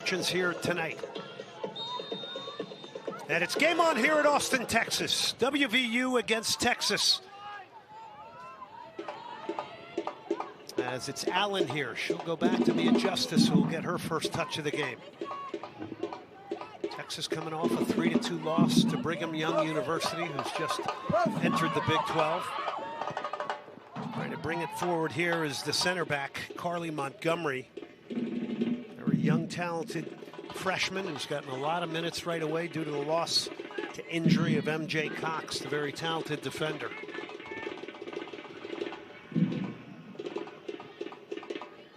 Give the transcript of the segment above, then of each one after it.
fortunes here tonight. And it's game on here at Austin, Texas. WVU against Texas. As it's Allen here. She'll go back to Mia Justice, who will get her first touch of the game. Texas coming off a 3-2 loss to Brigham Young University, who's just entered the Big 12. Trying to bring it forward here is the center back, Carly Montgomery. Very young, talented freshman who's gotten a lot of minutes right away due to the loss to injury of MJ Cox, the very talented defender.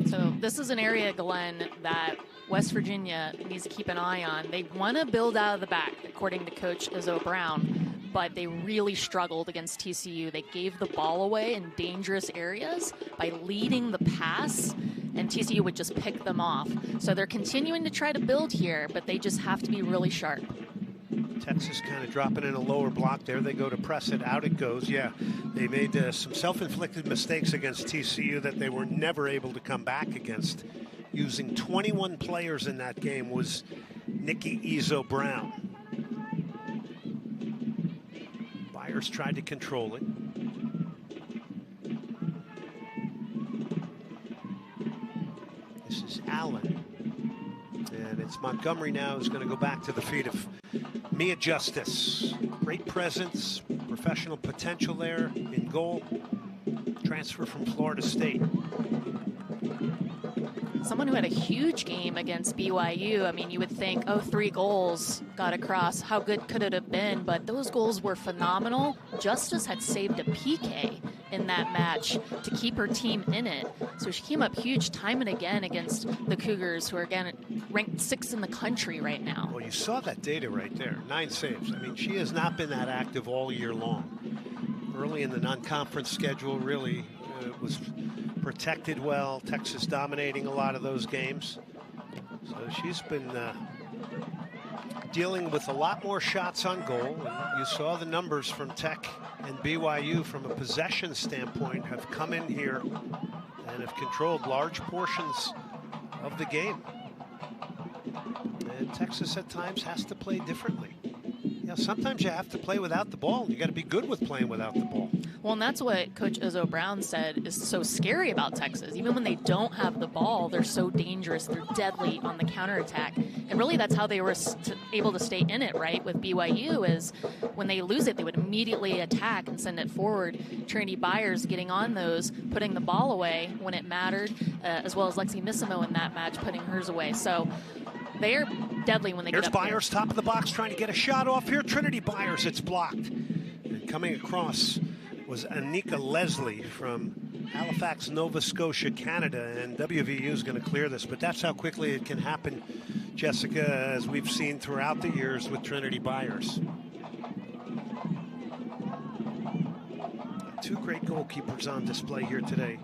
So this is an area, Glenn, that West Virginia needs to keep an eye on. They want to build out of the back, according to Coach Izzo Brown, but they really struggled against TCU. They gave the ball away in dangerous areas by leading the pass, and TCU would just pick them off. So they're continuing to try to build here, but they just have to be really sharp. Texas kind of dropping in a lower block there. They go to press it. Out it goes. Yeah, they made some self-inflicted mistakes against TCU that they were never able to come back against. Using 21 players in that game was Nikki Izzo Brown. Byers tried to control it. This is Allen. And it's Montgomery now who's going to go back to the feet of Mia Justice. Great presence, professional potential there in goal. Transfer from Florida State. Someone who had a huge game against BYU. I mean, you would think, oh, 3 goals got across. How good could it have been? But those goals were phenomenal. Justice had saved a PK in that match to keep her team in it. So she came up huge time and again against the Cougars, who are, again, ranked 6th in the country right now. Well, you saw that data right there. 9 saves. I mean, she has not been that active all year long. Early in the non-conference schedule, really was protected well. Texas dominating a lot of those games. So she's been dealing with a lot more shots on goal. And you saw the numbers from Tech and BYU from a possession standpoint have come in here and have controlled large portions of the game. And Texas at times has to play differently. You know, sometimes you have to play without the ball. You got to be good with playing without the ball. Well, and that's what Coach Izzo Brown said is so scary about Texas. Even when they don't have the ball, they're so dangerous. They're deadly on the counterattack. And really, that's how they were able to stay in it, right? With BYU is when they lose it, they would immediately attack and send it forward. Trinity Byers getting on those, putting the ball away when it mattered, as well as Lexi Missimo in that match, putting hers away. So they're deadly when they get up there. Here's Byers, top of the box, trying to get a shot off here. Trinity Byers, it's blocked. And coming across was Anika Leslie from Halifax, Nova Scotia, Canada, and WVU is going to clear this, but that's how quickly it can happen, Jessica, as we've seen throughout the years with Trinity Byers. 2 great goalkeepers on display here today.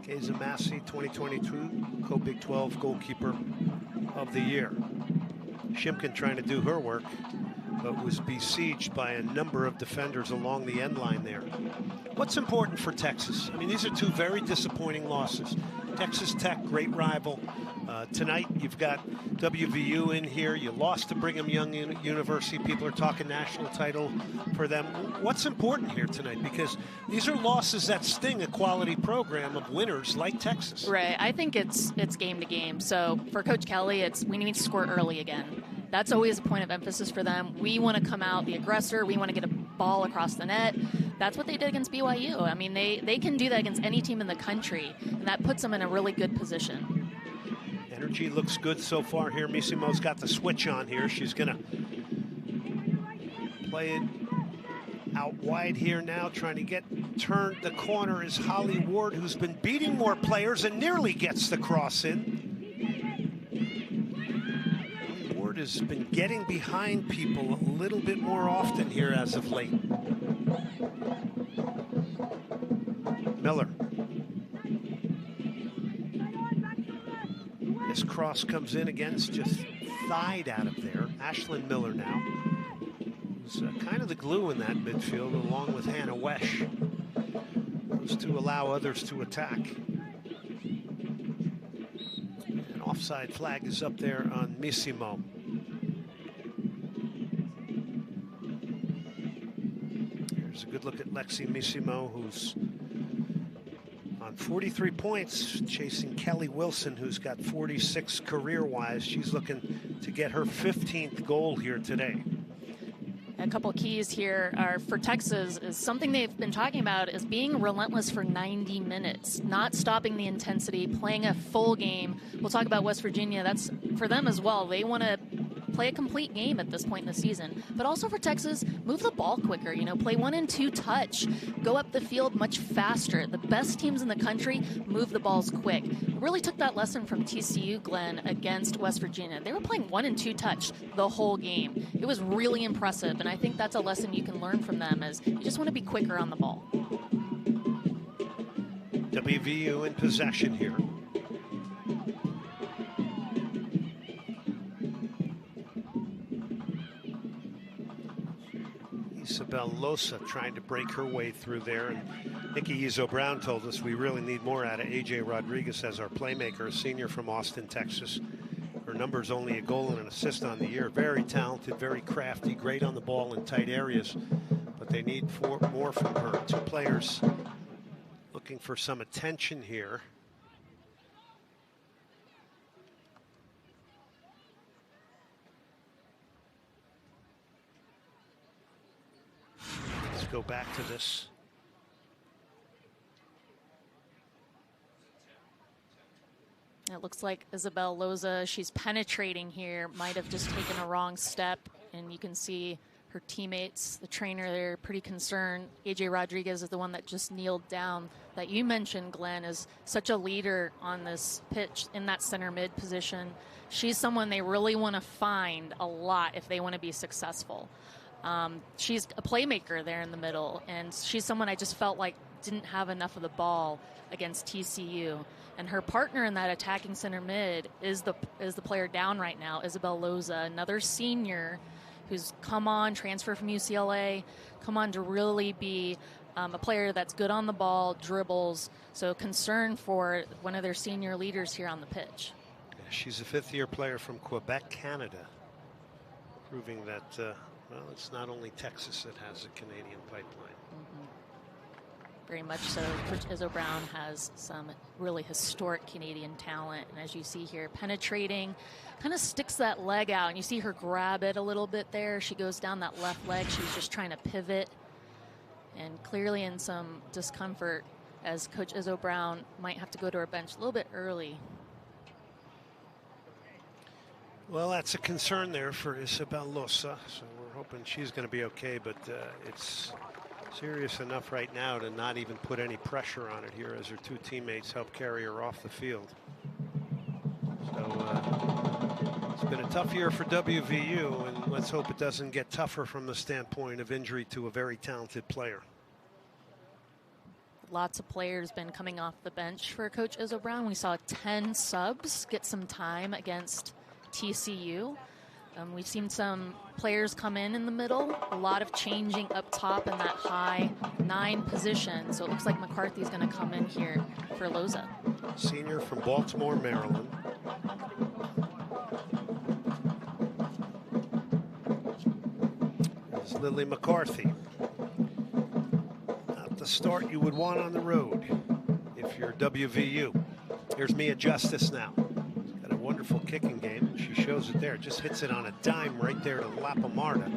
Keza Massey, 2022 Co-Big 12 goalkeeper of the year. Shimkin trying to do her work, but was besieged by a number of defenders along the end line there. What's important for Texas? I mean, these are 2 very disappointing losses. Texas Tech, great rival. Tonight, you've got WVU in here. You lost to Brigham Young University. People are talking national title for them. What's important here tonight? Because these are losses that sting a quality program of winners like Texas. Right. I think it's game to game. So for Coach Kelly, we need to score early again. That's always a point of emphasis for them. We want to come out the aggressor. We want to get a ball across the net. That's what they did against BYU. I mean, they can do that against any team in the country, and that puts them in a really good position. Energy looks good so far here. Missimo's got the switch on here. She's going to play it out wide here now, trying to get turned. The corner is Holly Ward, who's been beating more players and nearly gets the cross in. Ward has been getting behind people a little bit more often here as of late. Miller. This cross comes in against just thighed out of there. Ashlyn Miller now. Who's kind of the glue in that midfield, along with Hannah Wesh. Those 2 allow others to attack. And offside flag is up there on Missimo. Here's a good look at Lexi Missimo, who's on 43 points, chasing Kelly Wilson, who's got 46 career-wise. She's looking to get her 15th goal here today. A couple of keys here are for Texas is something they've been talking about is being relentless for 90 minutes, not stopping the intensity, playing a full game. We'll talk about West Virginia. That's for them as well. They want to play a complete game at this point in the season. But also for Texas, move the ball quicker, play 1 and 2 touch, go up the field much faster. The best teams in the country move the balls quick. Really took that lesson from TCU, Glenn, against West Virginia. They were playing 1 and 2 touch the whole game. It was really impressive, and I think that's a lesson you can learn from them is you just want to be quicker on the ball. WVU in possession here. Isabel Losa trying to break her way through there. And Nikki Izzo-Brown told us we really need more out of AJ Rodriguez as our playmaker, a senior from Austin, Texas. Her number's only a goal and an assist on the year. Very talented, very crafty, great on the ball in tight areas. But they need more from her. 2 players looking for some attention here. Go back to this. It looks like Isabel Loza, she's penetrating here, might have just taken a wrong step, and you can see her teammates, the trainer there, pretty concerned. AJ Rodriguez is the one that just kneeled down, that you mentioned, Glenn, is such a leader on this pitch in that center mid position. She's someone they really want to find a lot if they want to be successful. She's a playmaker there in the middle, and she's someone I just felt like didn't have enough of the ball against TCU. And her partner in that attacking center mid is the player down right now, Isabel Loza, another senior who's come on, transfer from UCLA, come on to really be a player that's good on the ball, dribbles. So concern for one of their senior leaders here on the pitch. She's a 5th-year player from Quebec, Canada, proving that well, it's not only Texas that has a Canadian pipeline. Very much so. Coach Izzo-Brown has some really historic Canadian talent. And as you see here, penetrating, kind of sticks that leg out. And you see her grab it a little bit there. She goes down that left leg. She's just trying to pivot. And clearly in some discomfort as Coach Izzo-Brown might have to go to her bench a little bit early. Well, that's a concern there for Isabel Losa. So we're hoping she's going to be okay, but it's serious enough right now to not even put any pressure on it here as her 2 teammates help carry her off the field. So it's been a tough year for WVU, and let's hope it doesn't get tougher from the standpoint of injury to a very talented player. Lots of players been coming off the bench for Coach Izzo-Brown. We saw 10 subs get some time against TCU. We've seen some players come in the middle, a lot of changing up top in that high 9 position. So it looks like McCarthy's going to come in here for Loza. Senior from Baltimore, Maryland. There's Lily McCarthy. Not the start you would want on the road if you're WVU. Here's Mia Justice now. Wonderful kicking game. She shows it there. Just hits it on a dime right there to Lapo Marta.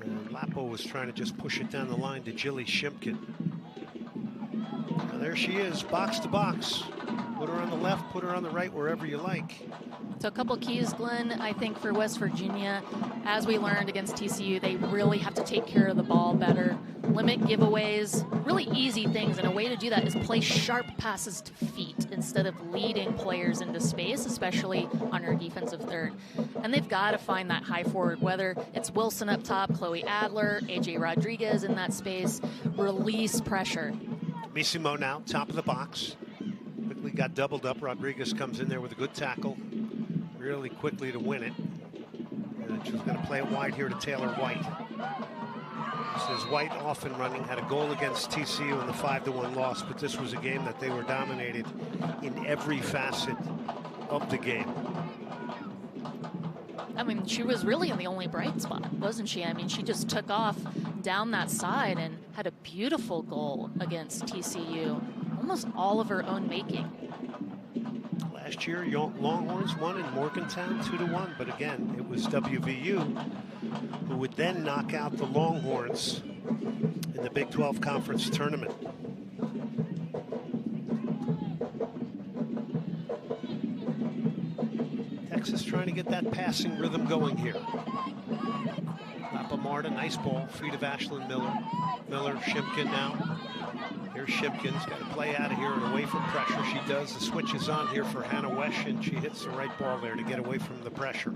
And Lapo was trying to just push it down the line to Jilly Shimkin. Now there she is, box to box. Put her on the left, put her on the right, wherever you like. So a couple keys, Glenn, I think for West Virginia. As we learned against TCU, they really have to take care of the ball better. Limit giveaways, really easy things. And a way to do that is play sharp passes to feet instead of leading players into space, especially on your defensive third. And they've got to find that high forward, whether it's Wilson up top, Chloe Adler, AJ Rodriguez in that space, release pressure. Missimo now, top of the box. Quickly got doubled up. Rodriguez comes in there with a good tackle. Really quickly to win it. And she's going to play it wide here to Taylor White. This is White off and running. Had a goal against TCU in the 5-1 loss, but this was a game that they were dominated in every facet of the game. I mean, she was really in the only bright spot, wasn't she? I mean, she just took off down that side and had a beautiful goal against TCU, almost all of her own making. Last year, Longhorns won in Morgantown 2-1, but again, it was WVU who would then knock out the Longhorns in the Big 12 Conference Tournament. Texas trying to get that passing rhythm going here. Marta, nice ball, feet of Ashlyn Miller. Shipkin now. Here's Shipkin's got to play out of here and away from pressure. She does. The switch is on here for Hannah Wesh, and she hits the right ball there to get away from the pressure.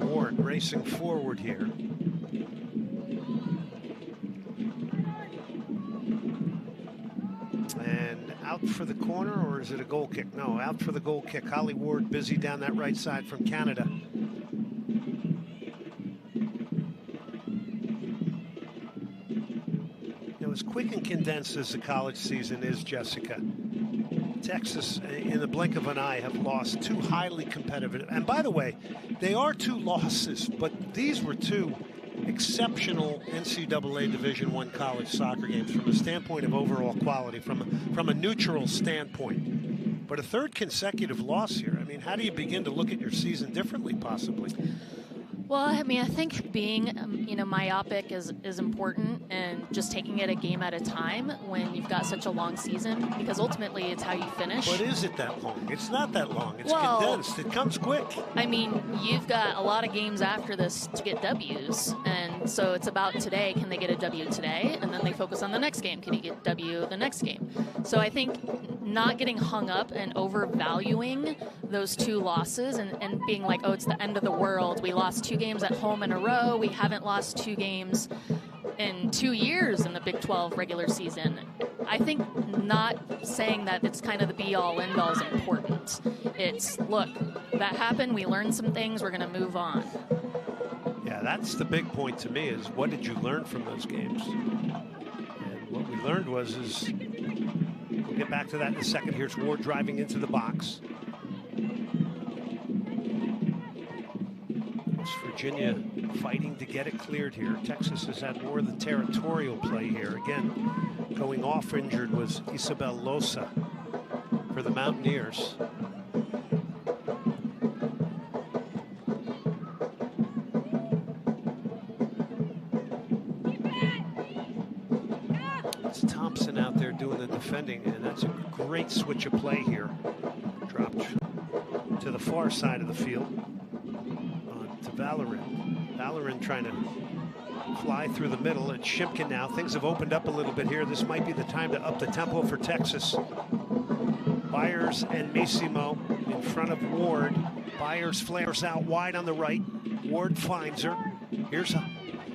Ward racing forward here. And out for the corner, or is it a goal kick? No, out for the goal kick. Holly Ward busy down that right side from Canada. As quick and condensed as the college season is, Jessica, Texas, in the blink of an eye, have lost two highly competitive. And by the way, they are two losses, but these were two exceptional NCAA Division I college soccer games from a standpoint of overall quality, from a neutral standpoint. But a third consecutive loss here. I mean, how do you begin to look at your season differently, possibly? Well, I mean, I think being, myopic is important, and just taking it a game at a time when you've got such a long season, because ultimately it's how you finish. But is it that long? It's not that long. It's condensed. It comes quick. I mean, you've got a lot of games after this to get W's, and so it's about today. Can they get a W today? And then they focus on the next game. Can you get W the next game? So I think not getting hung up and overvaluing those two losses and being like, oh, it's the end of the world. We lost 2 games at home in a row. We haven't lost 2 games in 2 years in the Big 12 regular season. I think not saying that it's kind of the be-all, end-all is important. It's, look, that happened. We learned some things. We're going to move on. Yeah, that's the big point to me, is what did you learn from those games? And what we learned was, we'll get back to that in a second. Here's Ward driving into the box. Virginia fighting to get it cleared here. Texas has had more of the territorial play here. Again, going off injured was Isabel Losa for the Mountaineers. It's Thompson out there doing the defending, and that's a great switch of play here. Dropped to the far side of the field. To Valorin trying to fly through the middle. It's Shipkin now. Things have opened up a little bit here. This might be the time to up the tempo for Texas. Byers and Missimo in front of Ward. Byers flares out wide on the right. Ward finds her. Here's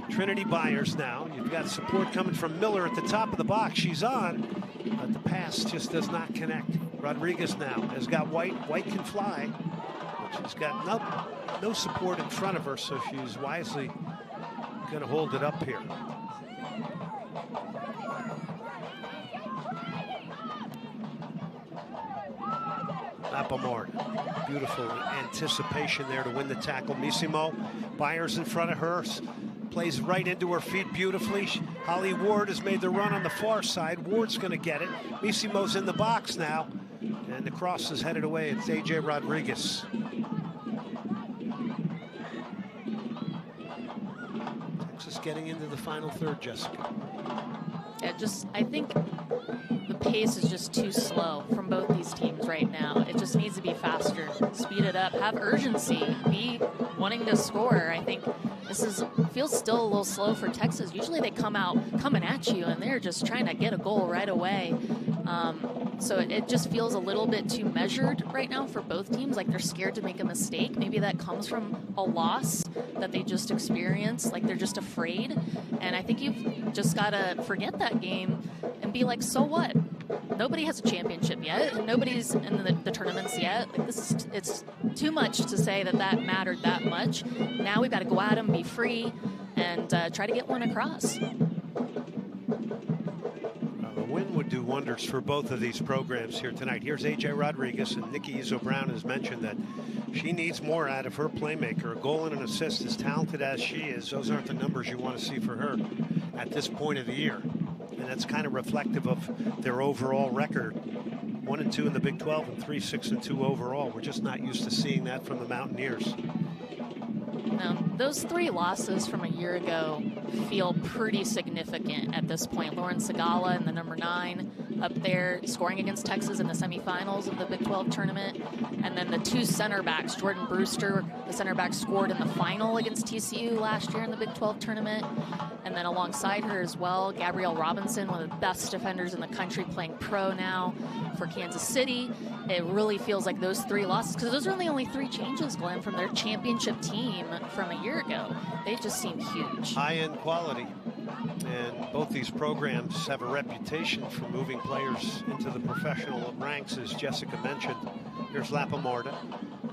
Trinity Byers now. You've got support coming from Miller at the top of the box. She's on, but the pass just does not connect. Rodriguez now has got White. White can fly. She's got no support in front of her, so she's wisely going to hold it up here. Applemore, beautiful anticipation there to win the tackle. Missimo, Byers in front of her, plays right into her feet beautifully. Holly Ward has made the run on the far side. Ward's going to get it. Missimo's in the box now, and the cross is headed away. It's A.J. Rodriguez. Getting into the final third, Jessica. Yeah, I think the pace is just too slow from both these teams right now. It just needs to be faster. Speed it up. Have urgency. Be wanting to score. I think this feels still a little slow for Texas. Usually they come out coming at you, and they're just trying to get a goal right away. So it just feels a little bit too measured right now for both teams, like they're scared to make a mistake. Maybe that comes from a loss that they just experienced, like they're just afraid. And I think you've just got to forget that game and be like, so what? Nobody has a championship yet, and nobody's in the tournaments yet. Like it's too much to say that mattered that much. Now we've got to go at them, be free, and try to get one across. The win do wonders for both of these programs here tonight. Here's A.J. Rodriguez, and Nikki Izzo-Brown has mentioned that she needs more out of her playmaker. A goal and an assist, as talented as she is, those aren't the numbers you want to see for her at this point of the year. And that's kind of reflective of their overall record. 1-2 in the Big 12 and 3-6-2 overall. We're just not used to seeing that from the Mountaineers. Now, those 3 losses from a year ago feel pretty significant at this point. Lauren Segala in the number 9 up there scoring against Texas in the semifinals of the Big 12 tournament. And then the 2 center backs, Jordan Brewster, the center back, scored in the final against TCU last year in the Big 12 tournament. And then alongside her as well, Gabrielle Robinson, one of the best defenders in the country, playing pro now for Kansas City. It really feels like those 3 losses, because those are the only 3 changes, Glenn, from their championship team from a year ago. They just seem huge. High-end quality. And both these programs have a reputation for moving players into the professional ranks, as Jessica mentioned. Here's Lapamarda.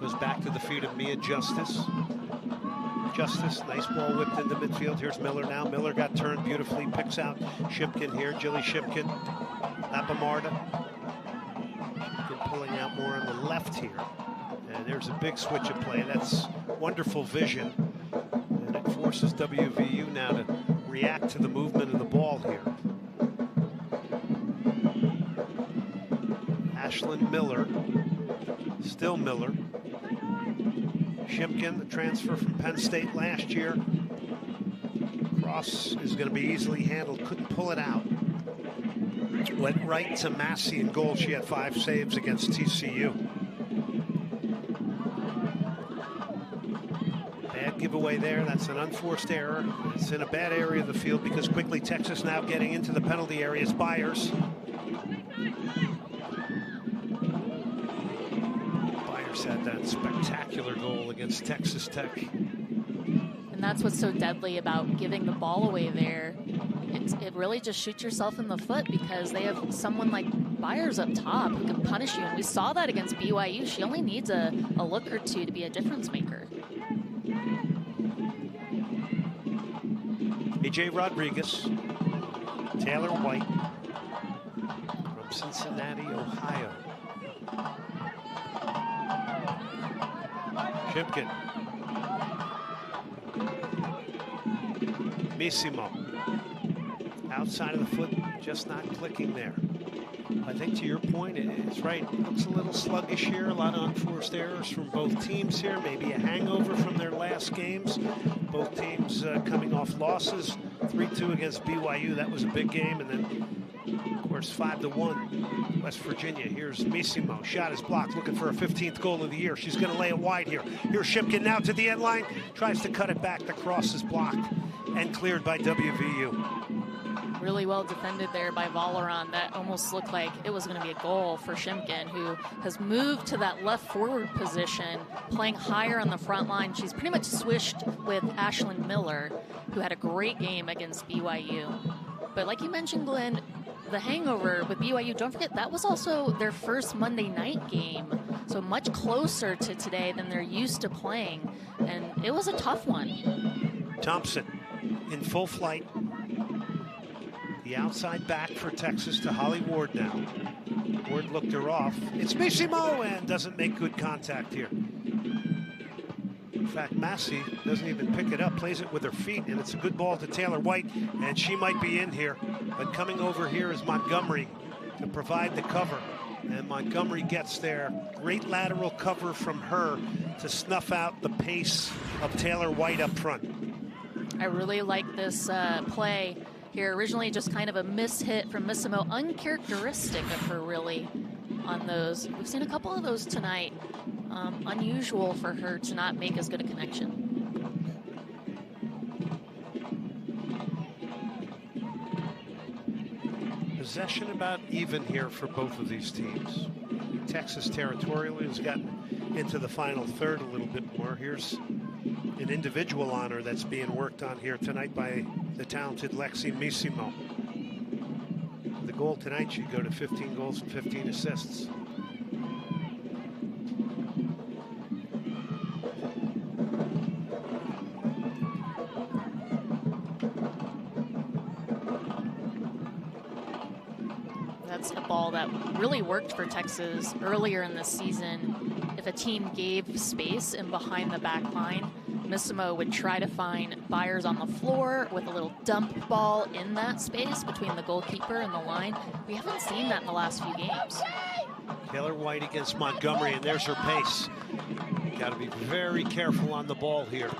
Goes back to the feet of Mia Justice. Justice, nice ball whipped into midfield. Here's Miller now. Miller got turned beautifully. Picks out Shipkin here. Jilly Shipkin. Lapamarda. Shipkin pulling out more on the left here. And there's a big switch of play. That's wonderful vision. And it forces WVU now to react to the movement of the ball here. Ashlyn Miller. Still Miller. Shipkin, the transfer from Penn State last year. Cross is going to be easily handled. Couldn't pull it out. Went right to Massey in goal. She had 5 saves against TCU. Bad giveaway there. That's an unforced error. It's in a bad area of the field because quickly Texas now getting into the penalty area. It's Byers. Had that spectacular goal against Texas Tech. And that's what's so deadly about giving the ball away there. It really just shoots yourself in the foot, because they have someone like Byers up top who can punish you. And we saw that against BYU. She only needs a look or 2 to be a difference maker. A.J. Rodriguez, Taylor White from Cincinnati, Ohio. Shipkin. Missimo. Outside of the foot, just not clicking there. I think to your point, it's right. Looks a little sluggish here. A lot of unforced errors from both teams here. Maybe a hangover from their last games. Both teams coming off losses. 3-2 against BYU. That was a big game. And then, of course, 5-1 West Virginia. Here's Missimo. Shot is blocked. Looking for a 15th goal of the year. She's going to lay it wide here. Here's Shipkin now to the end line. Tries to cut it back. The cross is blocked and cleared by WVU. Really well defended there by Valeron. That almost looked like it was going to be a goal for Shipkin, who has moved to that left forward position, playing higher on the front line. She's pretty much swished with Ashlyn Miller, who had a great game against BYU. But like you mentioned, Glenn, the hangover with BYU, don't forget, that was also their first Monday night game. So much closer to today than they're used to playing. And it was a tough one. Thompson in full flight. The outside back for Texas to Holly Ward now. Ward looked her off. It's Missimo and doesn't make good contact here. In fact, Massey doesn't even pick it up, plays it with her feet, and it's a good ball to Taylor White, and she might be in here. But coming over here is Montgomery to provide the cover. And Montgomery gets there. Great lateral cover from her to snuff out the pace of Taylor White up front. I really like this play here. Originally just kind of a miss-hit from Missimo, uncharacteristic of her really on those. We've seen a couple of those tonight. Unusual for her to not make as good a connection. Possession about even here for both of these teams. Texas territorially has gotten into the final third a little bit more. Here's an individual honor that's being worked on here tonight by the talented Lexi Missimo. The goal tonight should go to 15 goals and 15 assists. that really worked for Texas earlier in this season. If a team gave space in behind the back line, Missimo would try to find Byers on the floor with a little dump ball in that space between the goalkeeper and the line. We haven't seen that in the last few games. Taylor White against Montgomery, and there's her pace. Got to be very careful on the ball here.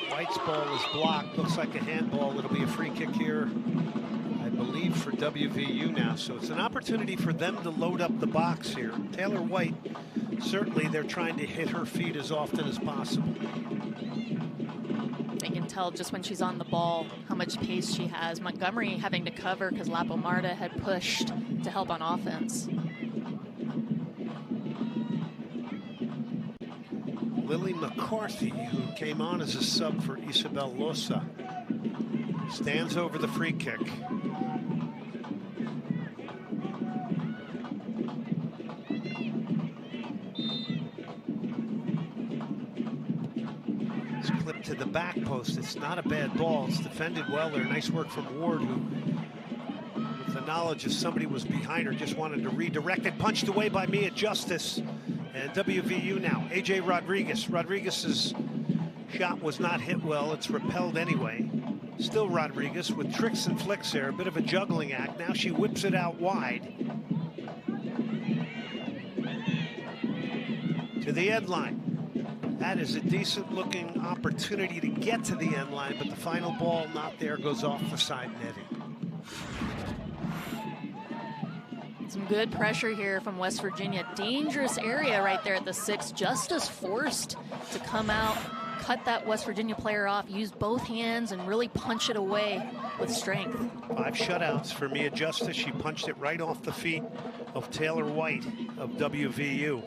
White's ball is blocked. Looks like a handball. It'll be a free kick here, I believe, for WVU now. So it's an opportunity for them to load up the box here. Taylor White, certainly they're trying to hit her feet as often as possible. They can tell just when she's on the ball how much pace she has. Montgomery having to cover because Lapo Marta had pushed to help on offense. Lily McCarthy, who came on as a sub for Isabel Losa, stands over the free kick. It's clipped to the back post. It's not a bad ball. It's defended well there. Nice work from Ward, who, with the knowledge of somebody was behind her, just wanted to redirect it. Punched away by Mia Justice. And WVU now, AJ Rodriguez. Rodriguez's shot was not hit well. It's repelled anyway. Still Rodriguez with tricks and flicks there. A bit of a juggling act. Now she whips it out wide. To the end line. That is a decent looking opportunity to get to the end line, but the final ball not there, goes off the side netting. Some good pressure here from West Virginia. Dangerous area right there at the 6. Justice forced to come out, cut that West Virginia player off, use both hands, and really punch it away with strength. 5 shutouts for Mia Justice. She punched it right off the feet of Taylor White of WVU.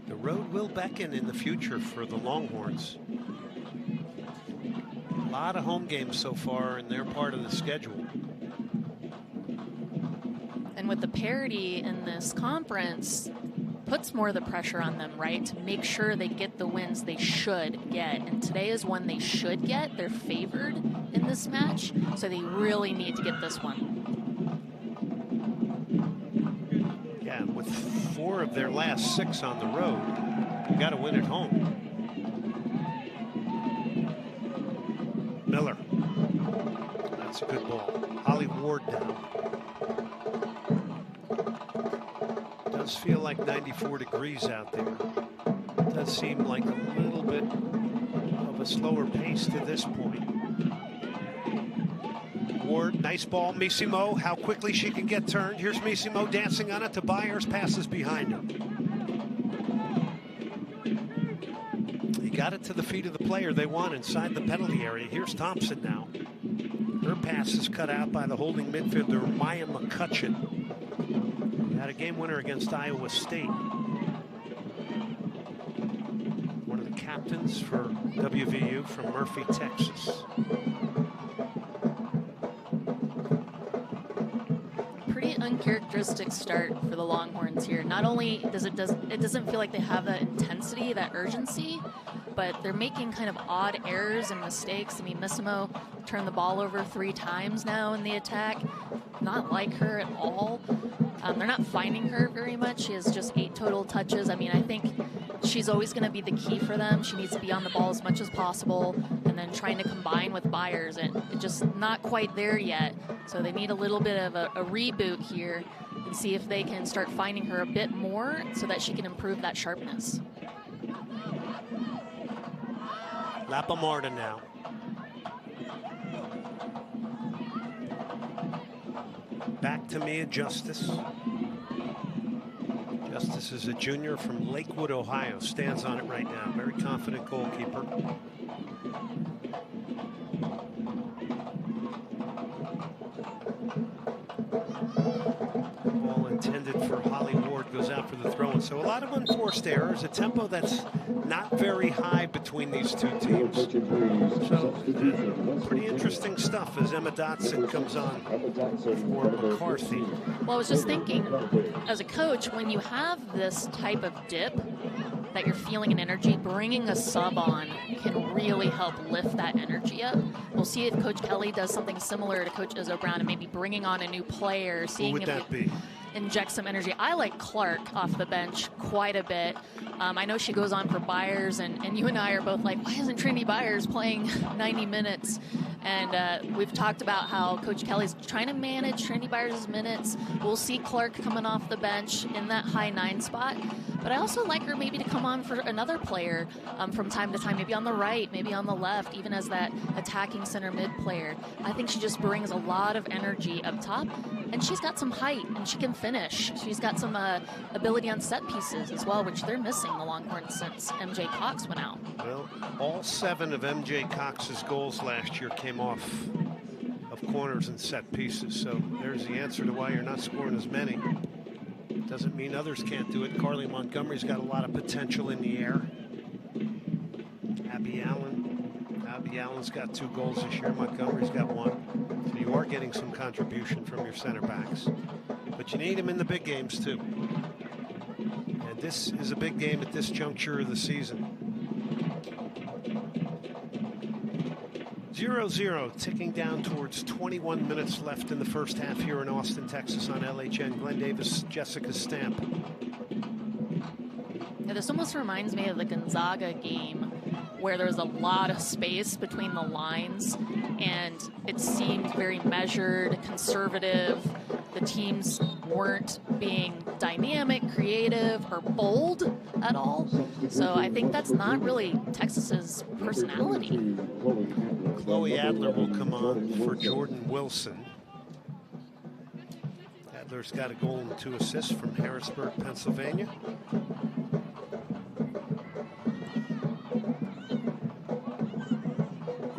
The road will beckon in the future for the Longhorns. A lot of home games so far, and they're part of the schedule. And with the parity in this conference, puts more of the pressure on them, right? To make sure they get the wins they should get. And today is one they should get. They're favored in this match, so they really need to get this one. Yeah, with 4 of their last 6 on the road, you got to win at home. Miller. That's a good ball. Holly Ward now. Does feel like 94 degrees out there. Does seem like a little bit of a slower pace to this point. Ward, nice ball. Missimo, how quickly she can get turned. Here's Missimo dancing on it to Byers, passes behind her. Got it to the feet of the player they want inside the penalty area. Here's Thompson now. Her pass is cut out by the holding midfielder, Maya McCutcheon. Had a game winner against Iowa State. One of the captains for WVU from Murphy, Texas. Pretty uncharacteristic start for the Longhorns here. Not only it doesn't feel like they have that intensity, that urgency, but they're making kind of odd errors and mistakes. I mean, Missimo turned the ball over 3 times now in the attack. Not like her at all. They're not finding her very much. She has just 8 total touches. I mean, I think she's always going to be the key for them. She needs to be on the ball as much as possible, and then trying to combine with Byers, and it's just not quite there yet. So they need a little bit of a reboot here and see if they can start finding her a bit more so that she can improve that sharpness. Lapo Marta now. Back to Mia Justice. Justice is a junior from Lakewood, Ohio. Stands on it right now. Very confident goalkeeper. Ball intended for Holly Ward, goes out for the throw-in. So a lot of unforced errors, a tempo that's not very high between these two teams. So pretty interesting stuff as Emma Dotson comes on for McCarthy. Well, I was just thinking, as a coach, when you have this type of dip, that you're feeling an energy, bringing a sub on can really help lift that energy up. We'll see if Coach Kelly does something similar to Coach Izzo Brown and maybe bringing on a new player, seeing if it inject some energy. I like Clark off the bench quite a bit. I know she goes on for Byers, and you and I are both like, why isn't Trinity Byers playing 90 minutes? And we've talked about how Coach Kelly's trying to manage Trinity Byers' minutes. We'll see Clark coming off the bench in that high 9 spot. But I also like her maybe to come on for another player from time to time, maybe on the right, maybe on the left, even as that attacking center mid player. I think she just brings a lot of energy up top, and she's got some height, and she can finish. She's got some ability on set pieces as well, which they're missing the Longhorns since MJ Cox went out. Well, all 7 of MJ Cox's goals last year came off of corners and set pieces, so there's the answer to why you're not scoring as many. Doesn't mean others can't do it. Carly Montgomery's got a lot of potential in the air. Abby Allen's got 2 goals this year. Montgomery's got 1. So you are getting some contribution from your center backs. But you need them in the big games too. And this is a big game at this juncture of the season. 0-0, ticking down towards 21 minutes left in the first half here in Austin, Texas on LHN. Glenn Davis, Jessica Stamp. Yeah, this almost reminds me of the Gonzaga game where there was a lot of space between the lines and it seemed very measured, conservative. The teams weren't being dynamic, creative, or bold at all. So I think that's not really Texas's personality. Chloe Adler will come on for Jordan Wilson. Adler's got a goal and 2 assists from Harrisburg, Pennsylvania.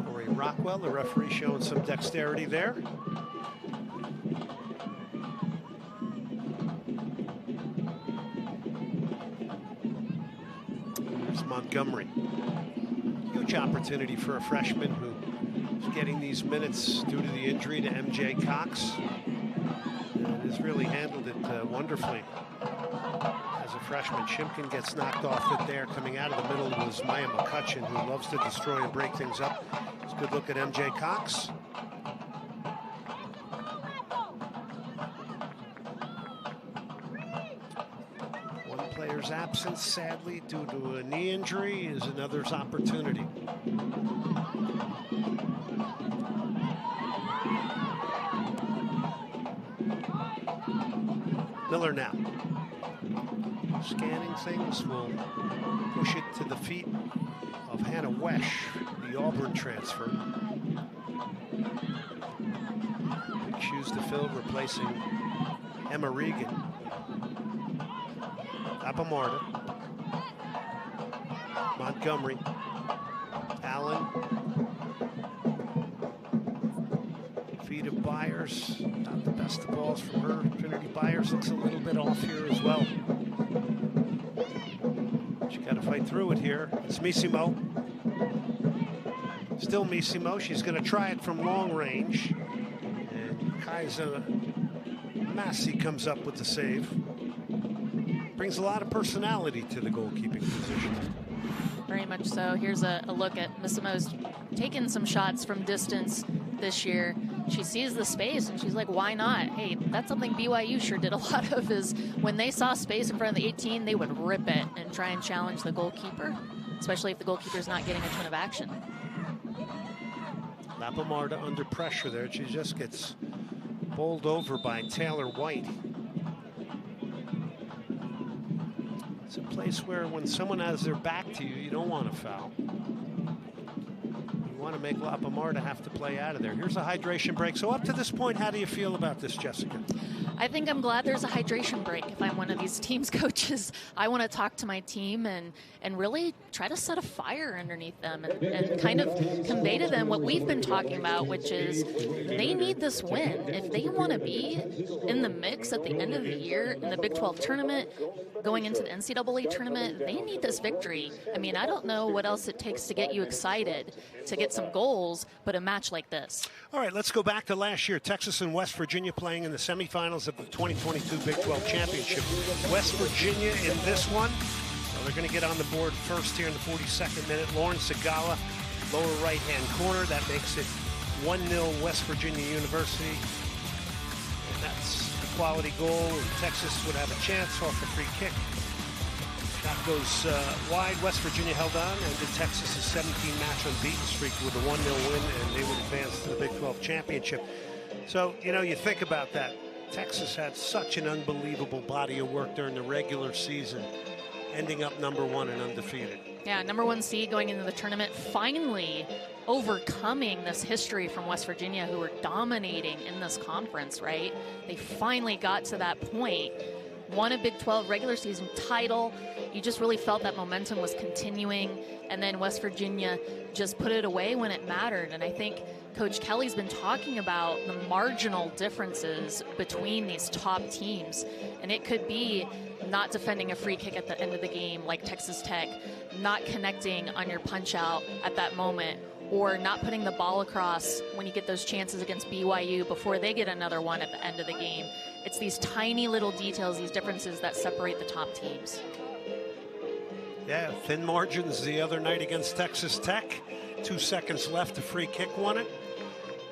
Corey Rockwell, the referee, showing some dexterity there. There's Montgomery. Huge opportunity for a freshman who is getting these minutes due to the injury to MJ Cox. And has really handled it wonderfully as a freshman. Shimkin gets knocked off it there. Coming out of the middle was Maya McCutcheon, who loves to destroy and break things up. It's a good look at MJ Cox. One player's absence, sadly, due to a knee injury, is another's opportunity. Miller now. Scanning things, will push it to the feet of Hannah Wesh, the Auburn transfer. Big shoes to fill, replacing Emma Regan. Apamarda. Montgomery. Allen. Feet of Byers. Not the best of balls from her. Trinity Byers looks a little bit off here as well. She got to fight through it here. It's Missimo. Still Missimo. She's going to try it from long range. And Kaisa Massey comes up with the save. Brings a lot of personality to the goalkeeping position. Very much so. Here's a look at Missimo's taken some shots from distance this year. She sees the space and she's like, why not? Hey, that's something BYU sure did a lot of, is when they saw space in front of the 18, they would rip it and try and challenge the goalkeeper, especially if the goalkeeper's not getting a ton of action. Lapamarda under pressure there. She just gets bowled over by Taylor White. It's a place where when someone has their back to you, you don't want to foul. You want to make Lapamarda have to play out of there. Here's a hydration break. So up to this point, how do you feel about this, Jessica? I think I'm glad there's a hydration break. If I'm one of these teams coaches, I want to talk to my team and really try to set a fire underneath them and kind of convey to them what we've been talking about, which is they need this win. If they want to be in the mix at the end of the year in the Big 12 tournament, going into the NCAA tournament, they need this victory. I mean, I don't know what else it takes to get you excited to get some goals, but a match like this. All right, let's go back to last year. Texas and West Virginia playing in the semifinals of the 2022 Big 12 Championship. West Virginia in this one, well, they're going to get on the board first here in the 42nd minute. Lauren Segala, lower right-hand corner. That makes it 1-0 West Virginia University. And that's a quality goal, and Texas would have a chance off the free kick. Shot goes wide. West Virginia held on, and ended Texas's 17-match unbeaten streak with a 1-0 win, and they would advance to the Big 12 championship. So, you know, you think about that. Texas had such an unbelievable body of work during the regular season, ending up #1 and undefeated. Yeah, #1 seed going into the tournament, finally overcoming this history from West Virginia, who were dominating in this conference, right? They finally got to that point, won a Big 12 regular season title. You just really felt that momentum was continuing, and then West Virginia just put it away when it mattered. And I think Coach Kelly's been talking about the marginal differences between these top teams, and it could be not defending a free kick at the end of the game like Texas Tech, not connecting on your punch out at that moment, or not putting the ball across when you get those chances against BYU before they get another one at the end of the game. It's these tiny little details, these differences that separate the top teams. Yeah, thin margins the other night against Texas Tech. 2 seconds left, a free kick won it.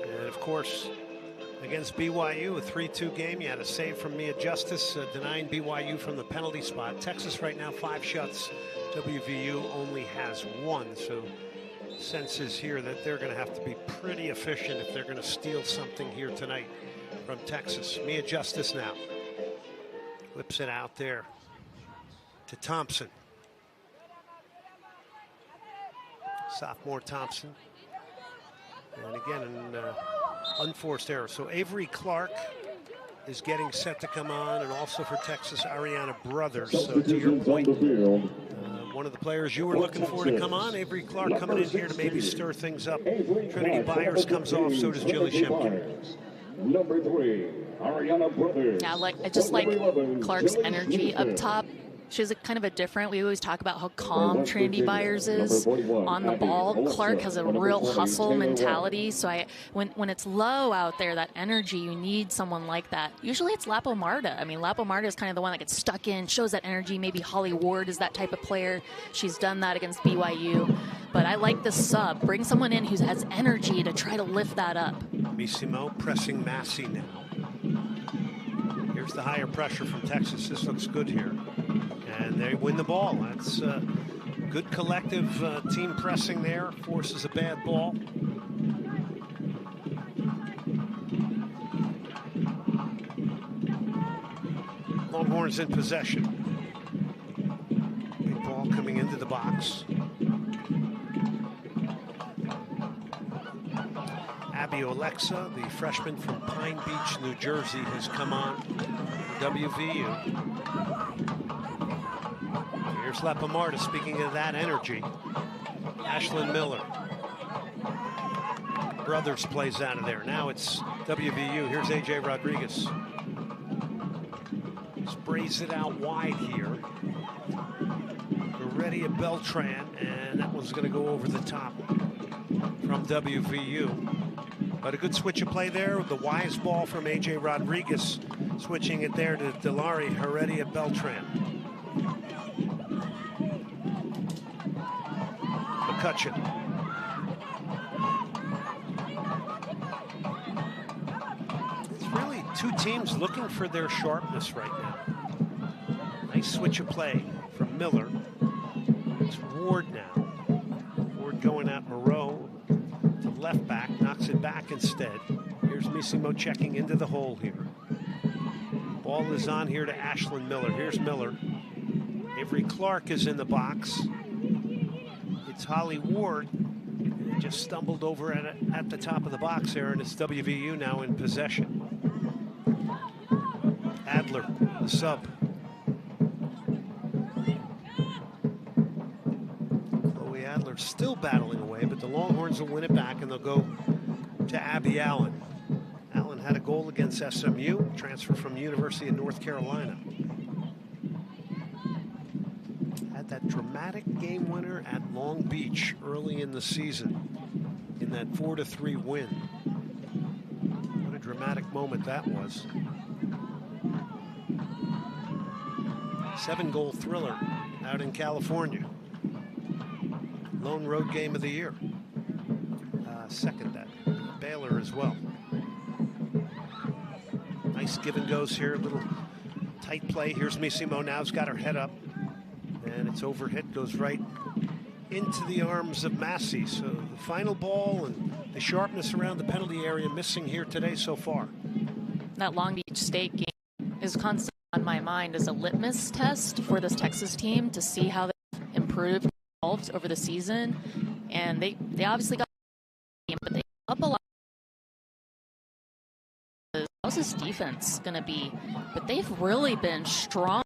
And of course, against BYU, a 3-2 game. You had a save from Mia Justice, denying BYU from the penalty spot. Texas right now 5 shots. WVU only has 1. So sense is here that they're going to have to be pretty efficient if they're going to steal something here tonight from Texas. Mia Justice now whips it out there to Thompson. Sophomore Thompson. And again, an unforced error. So Avery Clark is getting set to come on, and also for Texas, Ariana Brothers. So to your point, one of the players you were looking for to come on, Avery Clark coming in here to maybe stir things up. Trinity Byers comes off, so does Jilly Shimkin. Number 3, Ariana Brothers. Yeah, I just like Clark's energy up top. She's kind of a different, we always talk about how calm Trinity Byers is on the ball. Clark has a real hustle mentality. So when it's low out there, that energy, you need someone like that. Usually it's Lapo Marta. I mean, Lapo Marta is kind of the one that gets stuck in, shows that energy. Maybe Holly Ward is that type of player. She's done that against BYU. But I like this sub. Bring someone in who has energy to try to lift that up. Missimo pressing Massey now. Here's the higher pressure from Texas. This looks good here. And they win the ball. That's good collective team pressing there. Forces a bad ball. Longhorns in possession. Big ball coming into the box. Abby Alexa, the freshman from Pine Beach, New Jersey, has come on for WVU. Here's Lapamarta, speaking of that energy. Ashlyn Miller. Brothers plays out of there. Now it's WVU. Here's A.J. Rodriguez. Sprays it out wide here. Heredia Beltran, and that one's going to go over the top from WVU. But a good switch of play there with the wise ball from A.J. Rodriguez, switching it there to Delari Heredia Beltran. McCutcheon. It's really two teams looking for their sharpness right now. Nice switch of play from Miller. It's Ward now. Ward going at Moreau to left back, knocks it back instead. Here's Missimo checking into the hole here. Ball is on here to Ashlyn Miller. Here's Miller. Avery Clark is in the box. It's Holly Ward. It just stumbled over at the top of the box there, and it's WVU now in possession. Adler, the sub. Chloe Adler still battling away, but the Longhorns will win it back, and they'll go to Abby Allen. Allen had a goal against SMU, transfer from University of North Carolina. Had that dramatic game winner at Long Beach early in the season in that 4-3 win. What a dramatic moment that was. 7-goal thriller out in California. Lone road game of the year. Second that. Baylor as well. Nice give and goes here. A little tight play. Here's Missimo now's got her head up. And it's overhit, goes right into the arms of Massey. So the final ball and the sharpness around the penalty area missing here today so far. That Long Beach State game is constantly on my mind as a litmus test for this Texas team to see how they've improved over the season. And they obviously got the game, but they up a lot. How's this defense going to be? But they've really been strong.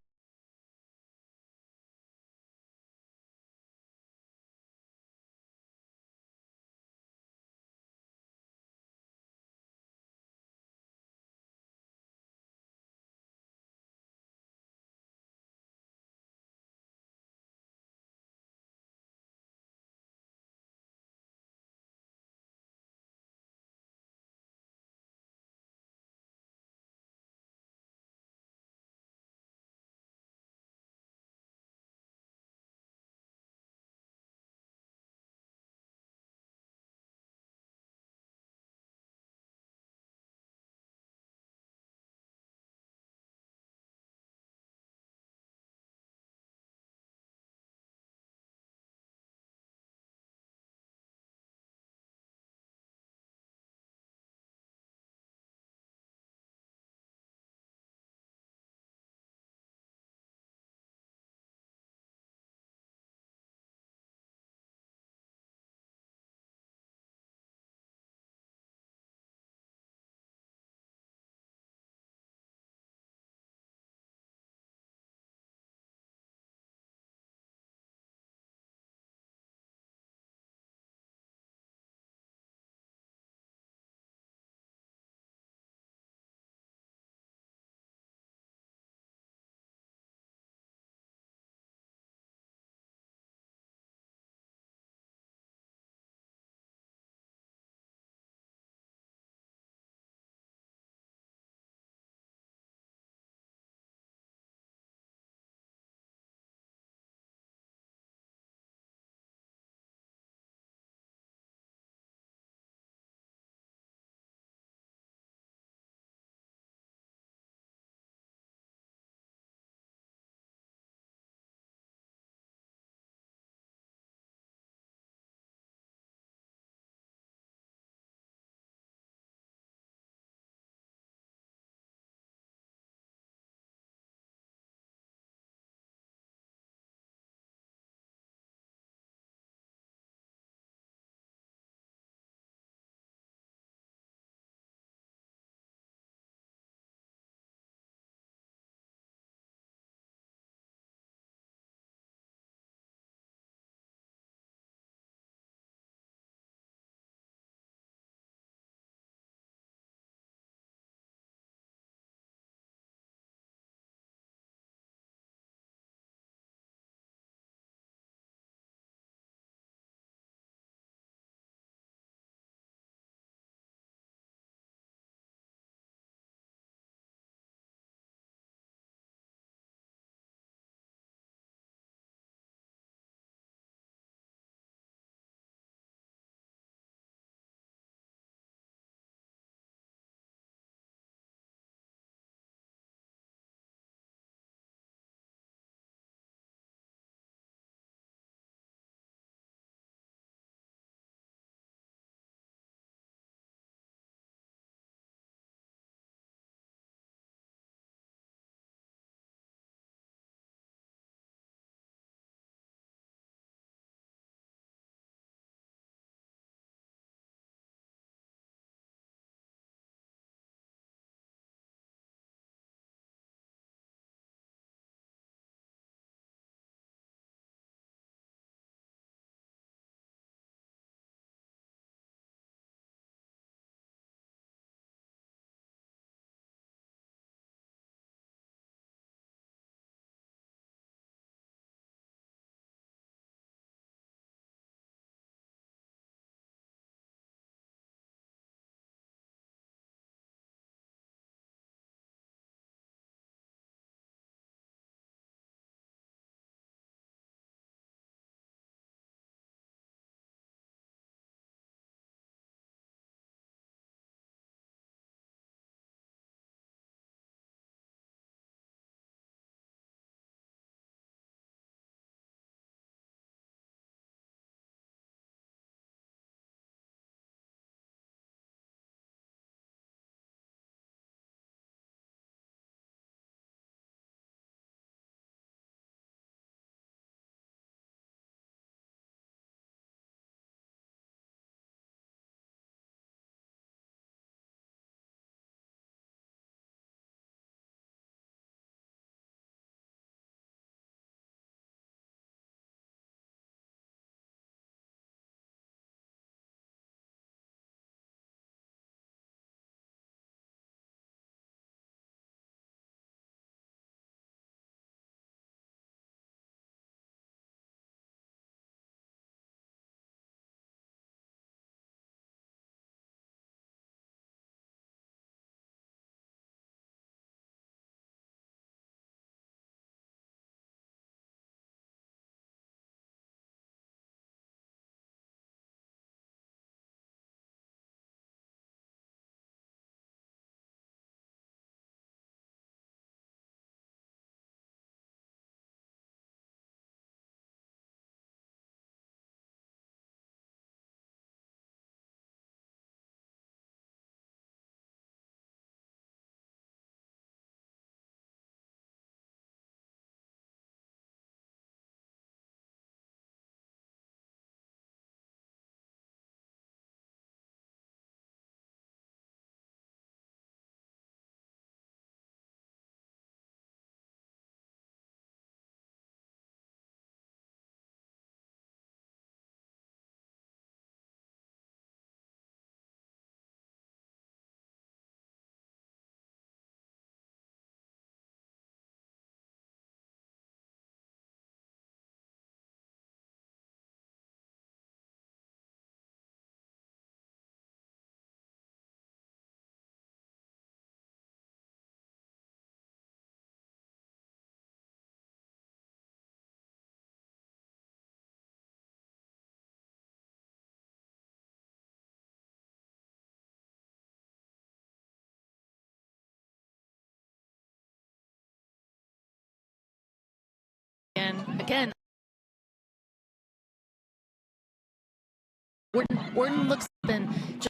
Warden looks up and just,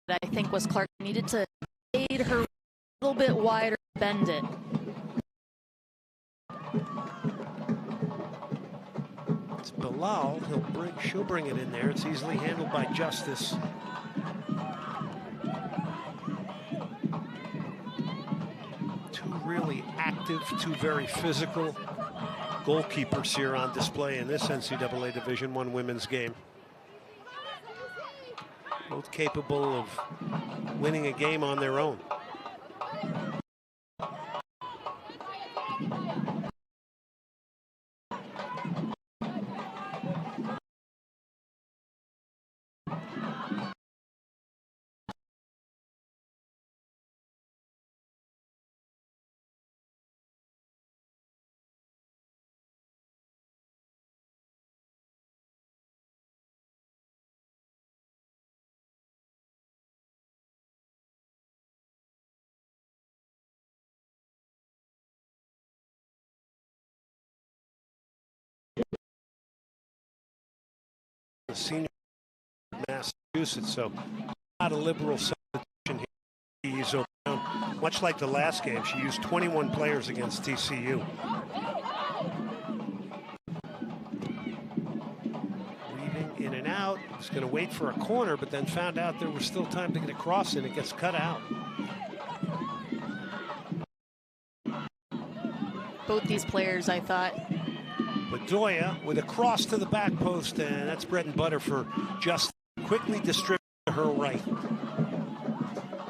I think was Clark needed to aid her a little bit wider, bend it. It's Bilal. She'll bring it in there. It's easily handled by Justice. Two really active, two very physical goalkeepers here on display in this NCAA Division I women's game. Both capable of winning a game on their own. The senior Massachusetts, so not a liberal substitution here. So much like the last game, she used 21 players against TCU. Weaving in and out, was going to wait for a corner, but then found out there was still time to get a cross in. It gets cut out. Both these players, I thought. Bedoya with a cross to the back post, and that's bread and butter for Justin. Quickly distribute to her right.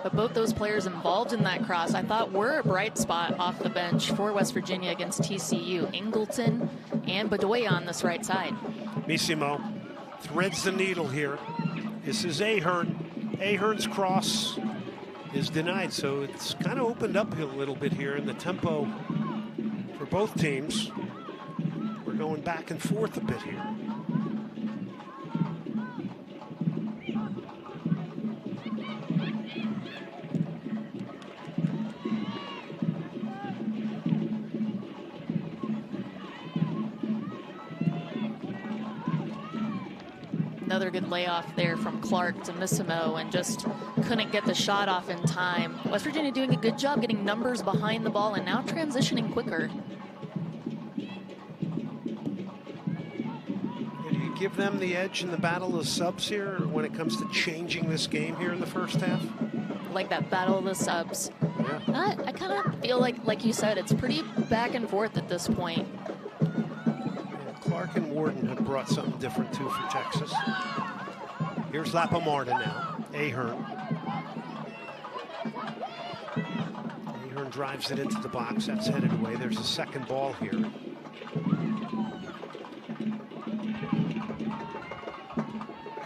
But both those players involved in that cross, I thought, were a bright spot off the bench for West Virginia against TCU. Ingleton and Bedoya on this right side. Missimo threads the needle here. This is Ahern. Ahern's cross is denied, so it's kind of opened up a little bit here in the tempo for both teams. We're going back and forth a bit here. Another good layoff there from Clark to Missimo, and just couldn't get the shot off in time. West Virginia doing a good job getting numbers behind the ball and now transitioning quicker. Give them the edge in the battle of subs here when it comes to changing this game here in the first half? Like that battle of the subs. Yeah. I kind of feel like you said, it's pretty back and forth at this point. Yeah, Clark and Warden have brought something different too for Texas. Here's Lapamarda now. Ahern. Ahern drives it into the box. That's headed away. There's a second ball here.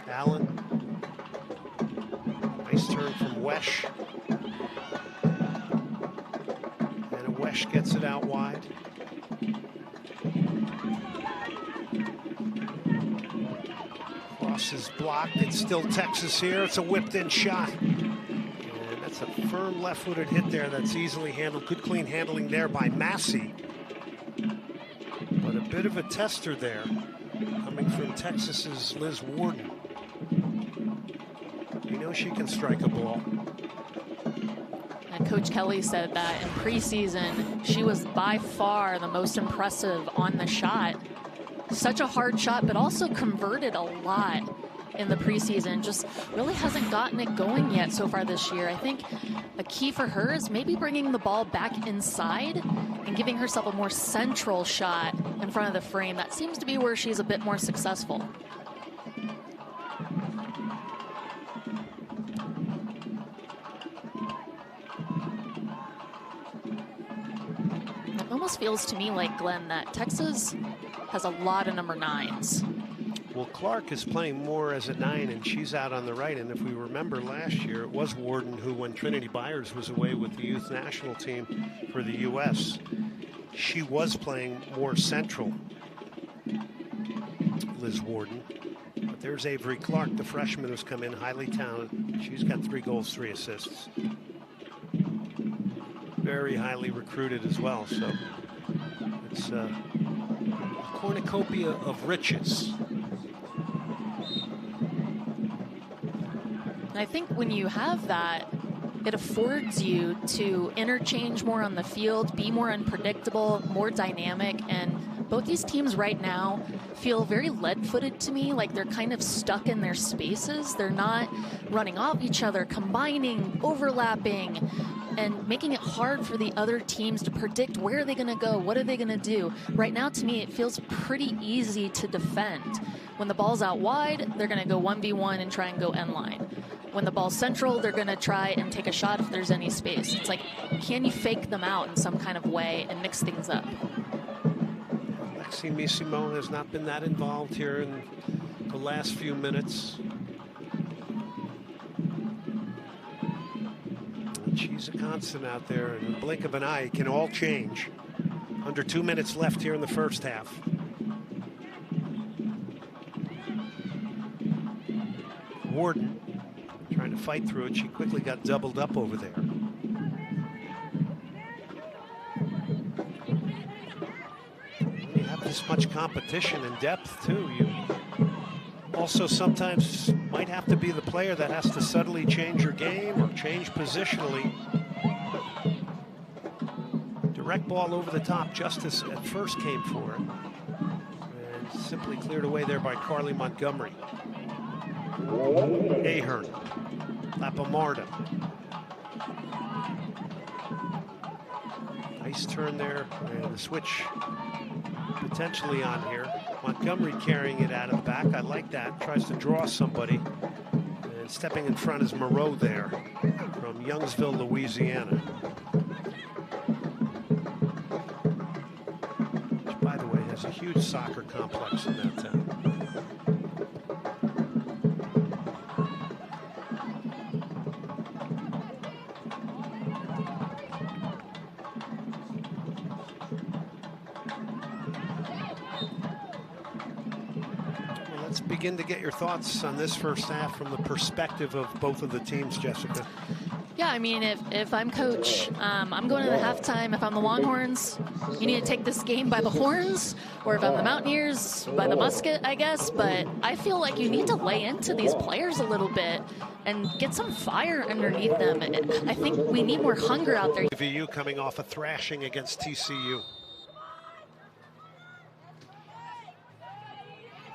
Allen. Nice turn from Wesh. And Wesh gets it out wide. Cross is blocked. It's still Texas here. It's a whipped in shot. And that's a firm left-footed hit there that's easily handled. Good clean handling there by Massey. But a bit of a tester there coming from Texas's Liz Warden. You know she can strike a ball. And Coach Kelly said that in preseason, she was by far the most impressive on the shot. Such a hard shot, but also converted a lot in the preseason. Just really hasn't gotten it going yet so far this year. I think a key for her is maybe bringing the ball back inside and giving herself a more central shot in front of the frame. That seems to be where she's a bit more successful. It almost feels to me like, Glenn, that Texas has a lot of number 9s. Well, Clark is playing more as a 9, and she's out on the right. And if we remember last year, it was Warden who, when Trinity Byers was away with the youth national team for the U.S., she was playing more central, Liz Warden. But there's Avery Clark, the freshman who's come in, highly talented. She's got 3 goals, 3 assists. Very highly recruited as well, so it's a cornucopia of riches. And I think when you have that, it affords you to interchange more on the field, be more unpredictable, more dynamic. And both these teams right now feel very lead-footed to me, like they're kind of stuck in their spaces. They're not running off each other, combining, overlapping, and making it hard for the other teams to predict where are they going to go, what are they going to do. Right now, to me, it feels pretty easy to defend. When the ball's out wide, they're going to go 1v1 and try and go end line. When the ball's central, they're going to try and take a shot if there's any space. It's like, can you fake them out in some kind of way and mix things up? Missimo has not been that involved here in the last few minutes. And she's a constant out there. In the blink of an eye, it can all change. Under 2 minutes left here in the first half. Warden trying to fight through it. She quickly got doubled up over there. When you have this much competition and depth too, you also sometimes might have to be the player that has to subtly change your game or change positionally. Direct ball over the top. Justice at first came for it and simply cleared away there by Carly Montgomery. Ahern, Lapamarda. Nice turn there, and the switch potentially on here. Montgomery carrying it out of the back. I like that. Tries to draw somebody. And stepping in front is Moreau there from Youngsville, Louisiana. Which, by the way, has a huge soccer complex in that town. Begin to get your thoughts on this first half from the perspective of both of the teams, Jessica. Yeah, I mean, if I'm coach, I'm going to the halftime. If I'm the Longhorns, you need to take this game by the horns, or if I'm the Mountaineers, by the musket, I guess. But I feel like you need to lay into these players a little bit and get some fire underneath them. I think we need more hunger out there. WVU coming off a thrashing against TCU.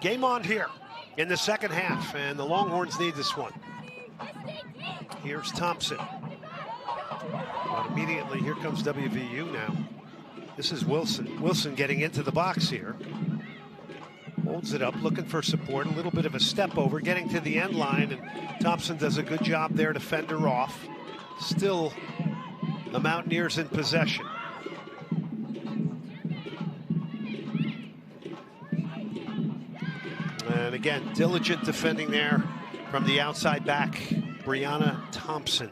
Game on here in the second half, and the Longhorns need this one. Here's Thompson. But immediately, here comes WVU now. This is Wilson. Wilson getting into the box here. Holds it up, looking for support. A little bit of a step over, getting to the end line, and Thompson does a good job there to fend her off. Still, the Mountaineers in possession. And again, diligent defending there from the outside back, Brianna Thompson.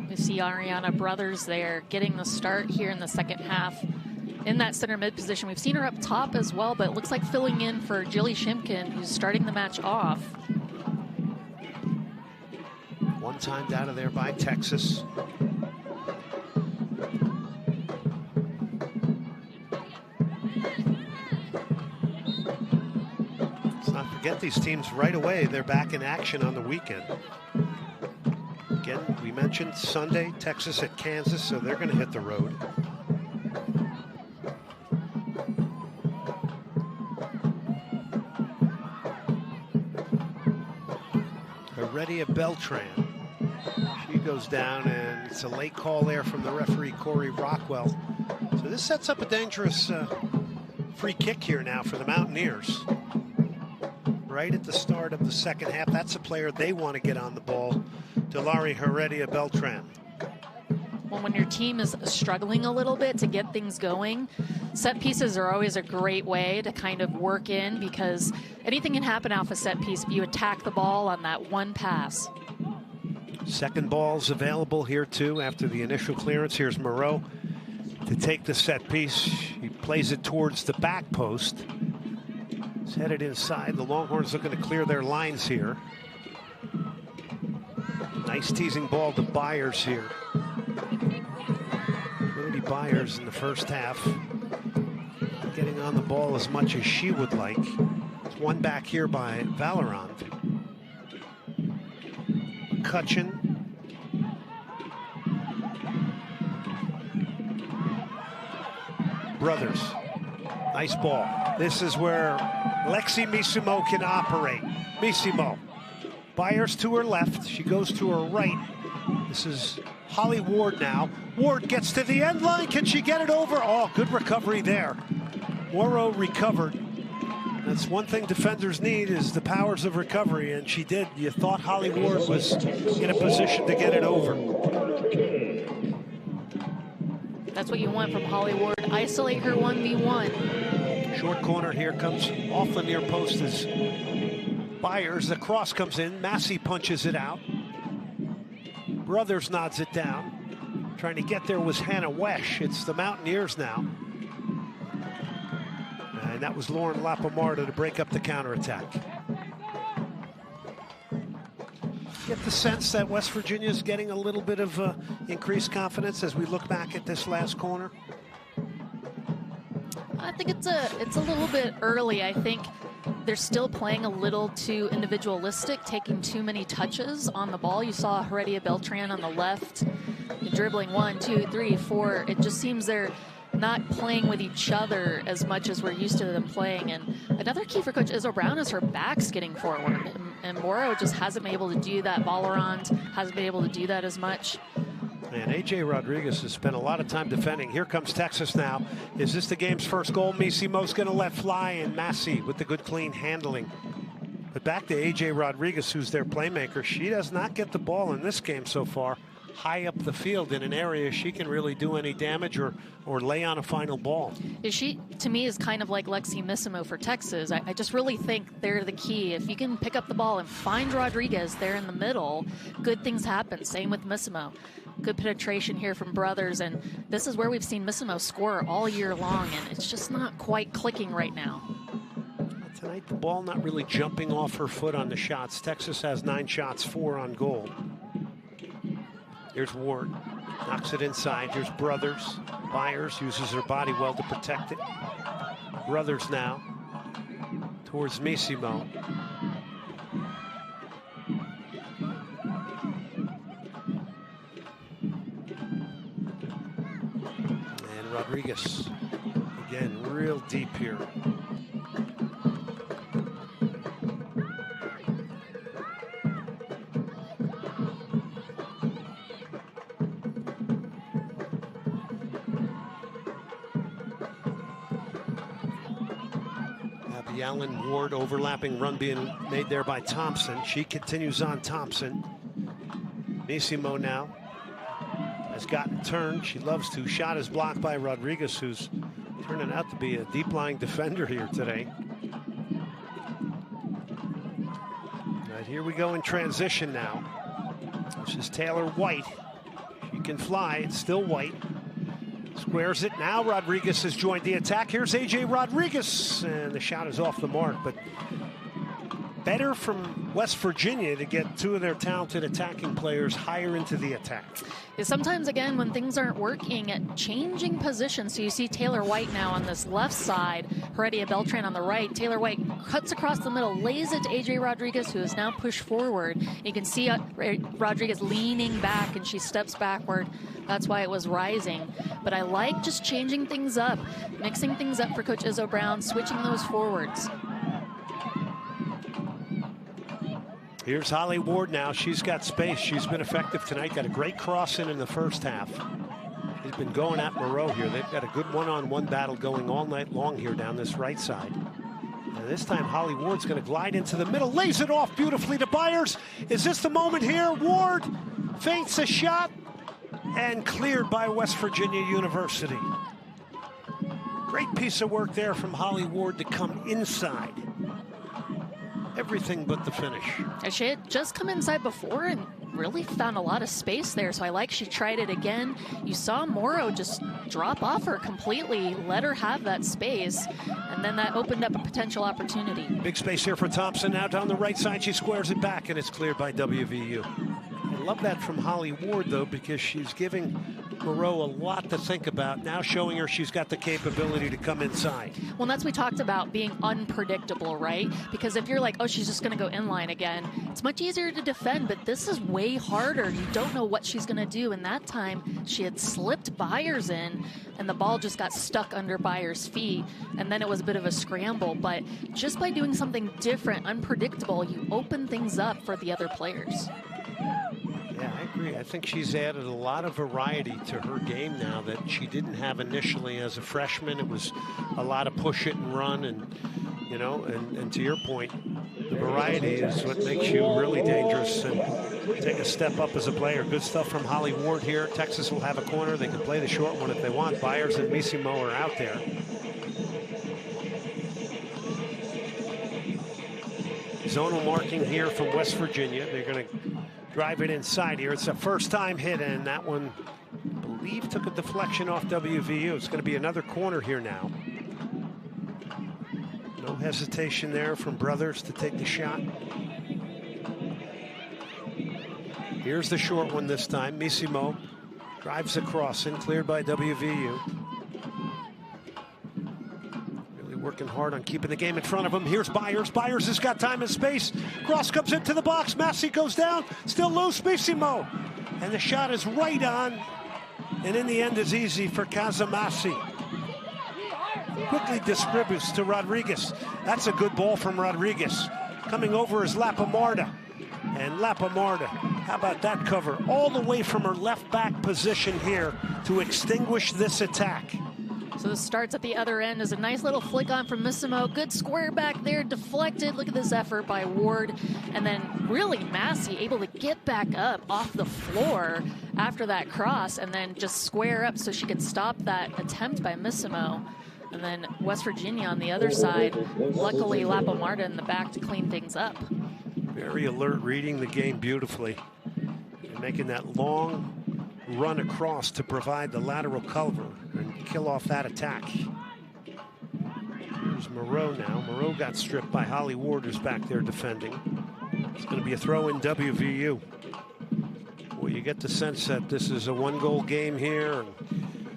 We see Ariana Brothers there getting the start here in the second half. In that center mid position, we've seen her up top as well, but it looks like filling in for Jilly Shimkin, who's starting the match off. One timed out of there by Texas. Get these teams right away. They're back in action on the weekend. Again, we mentioned Sunday, Texas at Kansas, so they're going to hit the road. Heredia Beltran. She goes down, and it's a late call there from the referee, Corey Rockwell. So this sets up a dangerous free kick here now for the Mountaineers. Right at the start of the second half. That's a player they want to get on the ball. Delari Heredia Beltran. Well, when your team is struggling a little bit to get things going, set pieces are always a great way to kind of work in, because anything can happen off a set piece if you attack the ball on that one pass. Second ball's available here too after the initial clearance. Here's Moreau to take the set piece. He plays it towards the back post. It's headed inside. The Longhorns looking to clear their lines here. Nice teasing ball to Byers here. Trinity Byers in the first half, getting on the ball as much as she would like. It's one back here by Valorant. McCutcheon. Brothers. Nice ball. This is where Lexi Missimo can operate. Missimo. Byers to her left. She goes to her right. This is Holly Ward now. Ward gets to the end line. Can she get it over? Oh, good recovery there. Morrow recovered. That's one thing defenders need, is the powers of recovery, and she did. You thought Holly Ward was in a position to get it over. That's what you want from Holly Ward. Isolate her 1v1. Short corner here comes off the near post as Byers. The cross comes in. Massey punches it out. Brothers nods it down. Trying to get there was Hannah Wesh. It's the Mountaineers now. And that was Lauren Lapamarda to break up the counterattack. Get the sense that West Virginia is getting a little bit of increased confidence as we look back at this last corner. I think it's a little bit early. I think they're still playing a little too individualistic, taking too many touches on the ball. You saw Heredia Beltran on the left, dribbling 1, 2, 3, 4. It just seems they're not playing with each other as much as we're used to them playing. And another key for Coach Izzo Brown is her backs getting forward. And Morrow just hasn't been able to do that. Ballerand hasn't been able to do that as much. And A.J. Rodriguez has spent a lot of time defending. Here comes Texas now. Is this the game's first goal? Missimo's going to let fly, and Massey with the good clean handling. But back to A.J. Rodriguez, who's their playmaker. She does not get the ball in this game so far high up the field in an area she can really do any damage or lay on a final ball. She, to me, is kind of like Lexi Missimo for Texas. I just really think they're the key. If you can pick up the ball and find Rodriguez there in the middle, good things happen. Same with Missimo. Good penetration here from Brothers, and this is where we've seen Missimo score all year long, and it's just not quite clicking right now. Tonight, the ball not really jumping off her foot on the shots. Texas has 9 shots, 4 on goal. Here's Ward, knocks it inside. Here's Brothers. Byers uses her body well to protect it. Brothers now towards Missimo. And Rodriguez, again, real deep here. Allen Ward overlapping run being made there by Thompson. She continues on Thompson. Missimo now has gotten turned. She loves to. Shot is blocked by Rodriguez, who's turning out to be a deep lying defender here today. Right, here we go in transition now. This is Taylor White. She can fly. It's still White. Squares it now. Rodriguez has joined the attack. Here's A.J. Rodriguez, and the shot is off the mark, but better from West Virginia to get 2 of their talented attacking players higher into the attack. Sometimes, again, when things aren't working, at changing positions. So you see Taylor White now on this left side, Heredia Beltran on the right. Taylor White cuts across the middle, lays it to A.J. Rodriguez, who is now pushed forward. You can see Rodriguez leaning back, and she steps backward. That's why it was rising. But I like just changing things up, mixing things up for Coach Izzo Brown, switching those forwards. Here's Holly Ward now. She's got space. She's been effective tonight. Got a great cross in the first half. She's been going at Moreau here. They've got a good one-on-one battle going all night long here down this right side. And this time Holly Ward's going to glide into the middle. Lays it off beautifully to Byers. Is this the moment here? Ward feints a shot and cleared by West Virginia University. Great piece of work there from Holly Ward to come inside. Everything but the finish. She had just come inside before and really found a lot of space there, so I like she tried it again. You saw Morrow just drop off her completely, let her have that space, and then that opened up a potential opportunity. Big space here for Thompson. Now down the right side, she squares it back, and it's cleared by WVU. I love that from Holly Ward, though, because she's giving Moreau a lot to think about. Now showing her she's got the capability to come inside. Well, that's we talked about being unpredictable, right? Because if you're like, oh, she's just going to go inline again, it's much easier to defend, but this is way harder. You don't know what she's going to do. And that time she had slipped Byers in and the ball just got stuck under Byers' feet. And then it was a bit of a scramble. But just by doing something different, unpredictable, you open things up for the other players. Yeah, I agree. I think she's added a lot of variety to her game now that she didn't have initially as a freshman. It was a lot of push it and run, and you know, and to your point, the variety is what makes you really dangerous and take a step up as a player. Good stuff from Holly Ward here. Texas will have a corner. They can play the short one if they want. Byers and Misimo are out there. Zonal marking here from West Virginia. They're going to drive it inside here. It's a first time hit, and that one, I believe, took a deflection off WVU. It's going to be another corner here now. No hesitation there from Brothers to take the shot. Here's the short one this time. Misimo drives across and cleared by WVU. Working hard on keeping the game in front of him. Here's Byers. Byers has got time and space. Cross comes into the box. Massey goes down. Still loose. Misimo. And the shot is right on. And in the end is easy for Kazamasi. Quickly distributes to Rodriguez. That's a good ball from Rodriguez. Coming over is Lapamarda. And Lapamarda, how about that cover? All the way from her left back position here to extinguish this attack. So this starts at the other end as a nice little flick on from Misimo. Good square back there, deflected. Look at this effort by Ward. And then really Massey able to get back up off the floor after that cross and then just square up so she could stop that attempt by Misimo. And then West Virginia on the other side. Luckily, Lapamarda in the back to clean things up. Very alert, reading the game beautifully. And making that long run across to provide the lateral cover and kill off that attack. Here's Moreau now. Moreau got stripped by Holly Ward, who's back there defending. It's going to be a throw in WVU. Well, you get the sense that this is a one-goal game here, and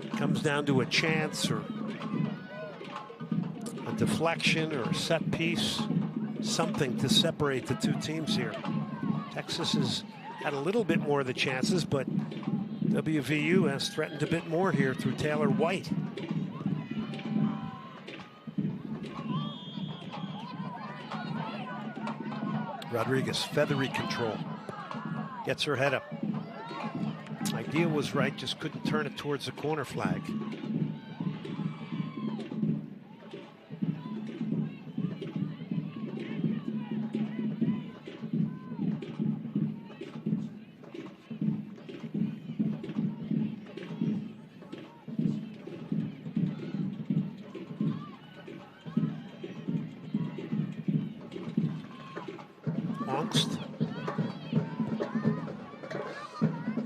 it comes down to a chance or a deflection or a set piece, something to separate the two teams here. Texas has had a little bit more of the chances, but WVU has threatened a bit more here through Taylor White. Rodriguez, feathery control. Gets her head up. Idea was right, just couldn't turn it towards the corner flag.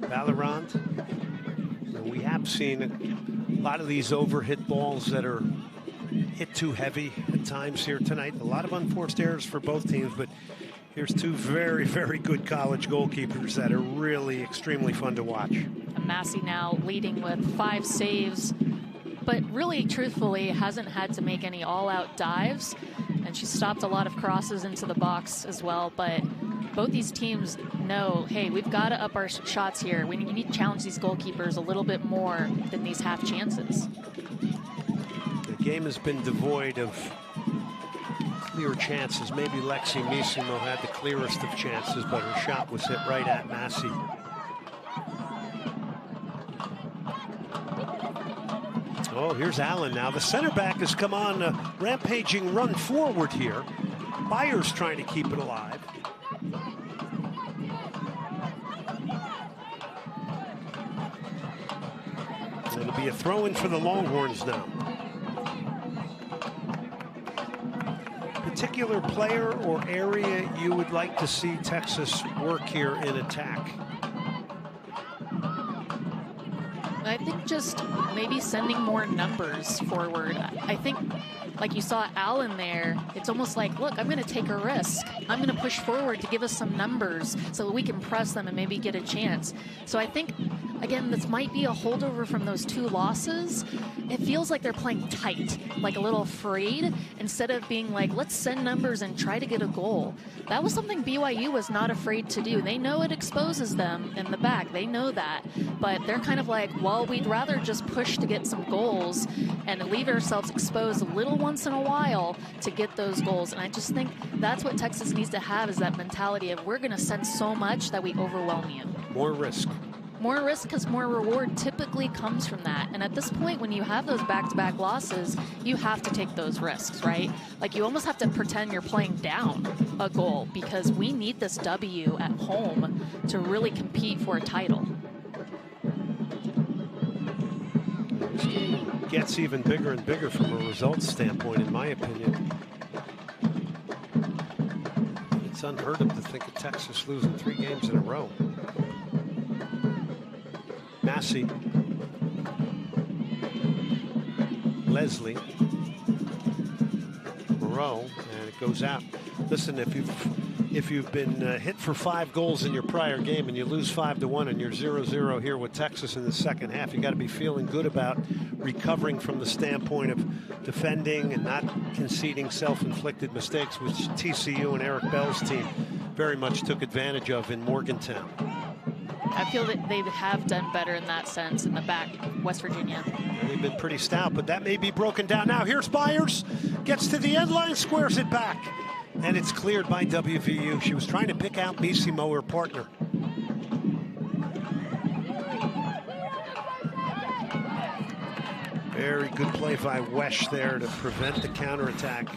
Valorant. We have seen a lot of these overhit balls that are hit too heavy at times here tonight. A lot of unforced errors for both teams, but here's two very, very good college goalkeepers that are really extremely fun to watch. And Massey now leading with 5 saves, but really, truthfully, hasn't had to make any all-out dives, and she stopped a lot of crosses into the box as well, but both these teams know, hey, we've got to up our shots here. We need to challenge these goalkeepers a little bit more than these half chances. The game has been devoid of clear chances. Maybe Lexi Misimo had the clearest of chances, but her shot was hit right at Massey. Oh, here's Allen now. The center back has come on a rampaging run forward here. Byers trying to keep it alive. It'll be a throw-in for the Longhorns now. Particular player or area you would like to see Texas work here in attack? I think just maybe sending more numbers forward. I think, like you saw Allen there, it's almost like, look, I'm going to take a risk. I'm going to push forward to give us some numbers so that we can press them and maybe get a chance. So I think again, this might be a holdover from those 2 losses. It feels like they're playing tight, like a little afraid, instead of being like, let's send numbers and try to get a goal. That was something BYU was not afraid to do. They know it exposes them in the back. They know that. But they're kind of like, well, we'd rather just push to get some goals and leave ourselves exposed a little once in a while to get those goals. And I just think that's what Texas needs to have, is that mentality of we're going to send so much that we overwhelm you. More risk. More risk because more reward typically comes from that. And at this point, when you have those back-to-back losses, you have to take those risks, right? Like, you almost have to pretend you're playing down a goal, because we need this W at home to really compete for a title. This game gets even bigger and bigger from a results standpoint, in my opinion. It's unheard of to think of Texas losing 3 games in a row. Massey, Leslie, Moreau, and it goes out. Listen, if you've been hit for 5 goals in your prior game and you lose 5-1 and you're 0-0 here with Texas in the second half, you got to be feeling good about recovering from the standpoint of defending and not conceding self-inflicted mistakes, which TCU and Eric Bell's team very much took advantage of in Morgantown. I feel that they have done better in that sense in the back, West Virginia. And they've been pretty stout, but that may be broken down. Now here's Byers, gets to the end line, squares it back, and it's cleared by WVU. She was trying to pick out Misimo, her partner. Very good play by Wesh there to prevent the counterattack.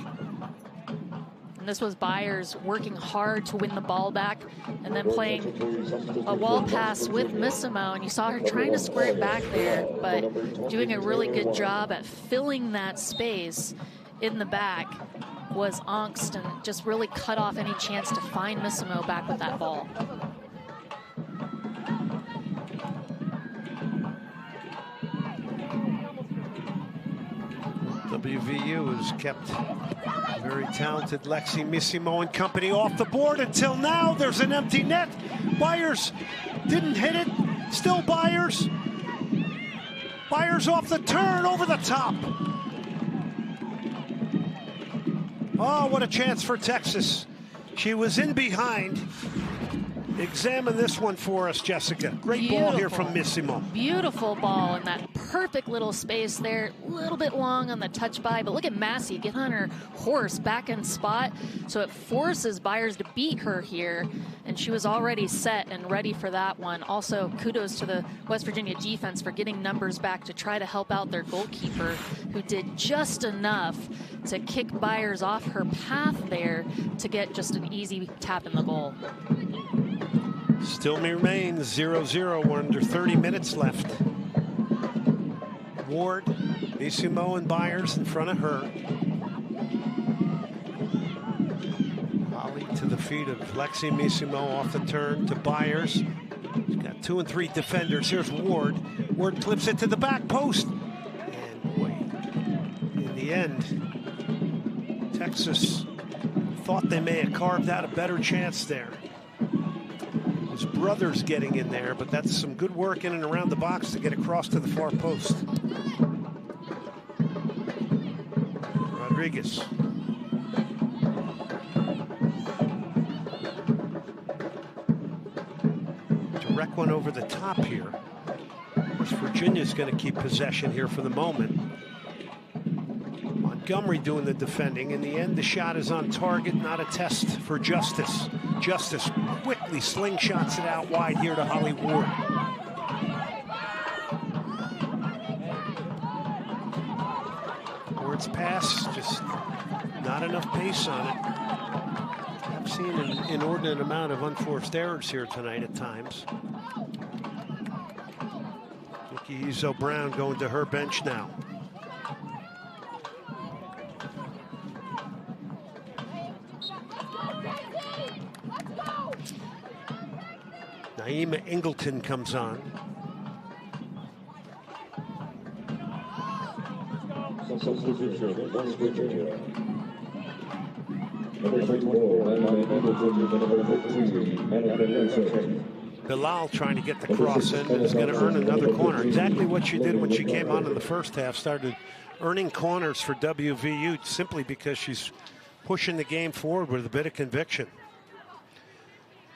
This was Byers working hard to win the ball back and then playing a wall pass with Misimo, and you saw her trying to square it back there, but doing a really good job at filling that space in the back was Angst, and just really cut off any chance to find Misimo back with that ball. WVU has kept very talented Lexi Misimo and company off the board until now. There's an empty net. Byers didn't hit it. Still Byers. Byers off the turn, over the top. Oh, what a chance for Texas. She was in behind. Examine this one for us, Jessica. Great ball here from Misimo. Beautiful ball in that perfect little space there. A little bit long on the touch by, but look at Massey get on her horse back in spot. So it forces Byers to beat her here, and she was already set and ready for that one. Also, kudos to the West Virginia defense for getting numbers back to try to help out their goalkeeper, who did just enough to kick Byers off her path there to get just an easy tap in the goal. Still remains 0-0. We're under 30 minutes left. Ward, Misimo, and Byers in front of her. Volley to the feet of Lexi Misimo off the turn to Byers. She's got 2 and 3 defenders. Here's Ward. Ward clips it to the back post. And boy, in the end, Texas thought they may have carved out a better chance there. His brother's getting in there, but that's some good work in and around the box to get across to the far post. Rodriguez. Direct one over the top here. West Virginia's going to keep possession here for the moment. Montgomery doing the defending. In the end, the shot is on target, not a test for Justice. Justice quickly slingshots it out wide here to Holly Ward. Ward's pass, just not enough pace on it. I've seen an inordinate amount of unforced errors here tonight at times. Nikki Izzo-Brown going to her bench now. Naima Ingleton comes on. Substitution, West Virginia. Number 24, and number 15, and number 15. Bilal trying to get the cross in and is going to earn another corner. Exactly what she did when she came on in the first half. Started earning corners for WVU simply because she's pushing the game forward with a bit of conviction.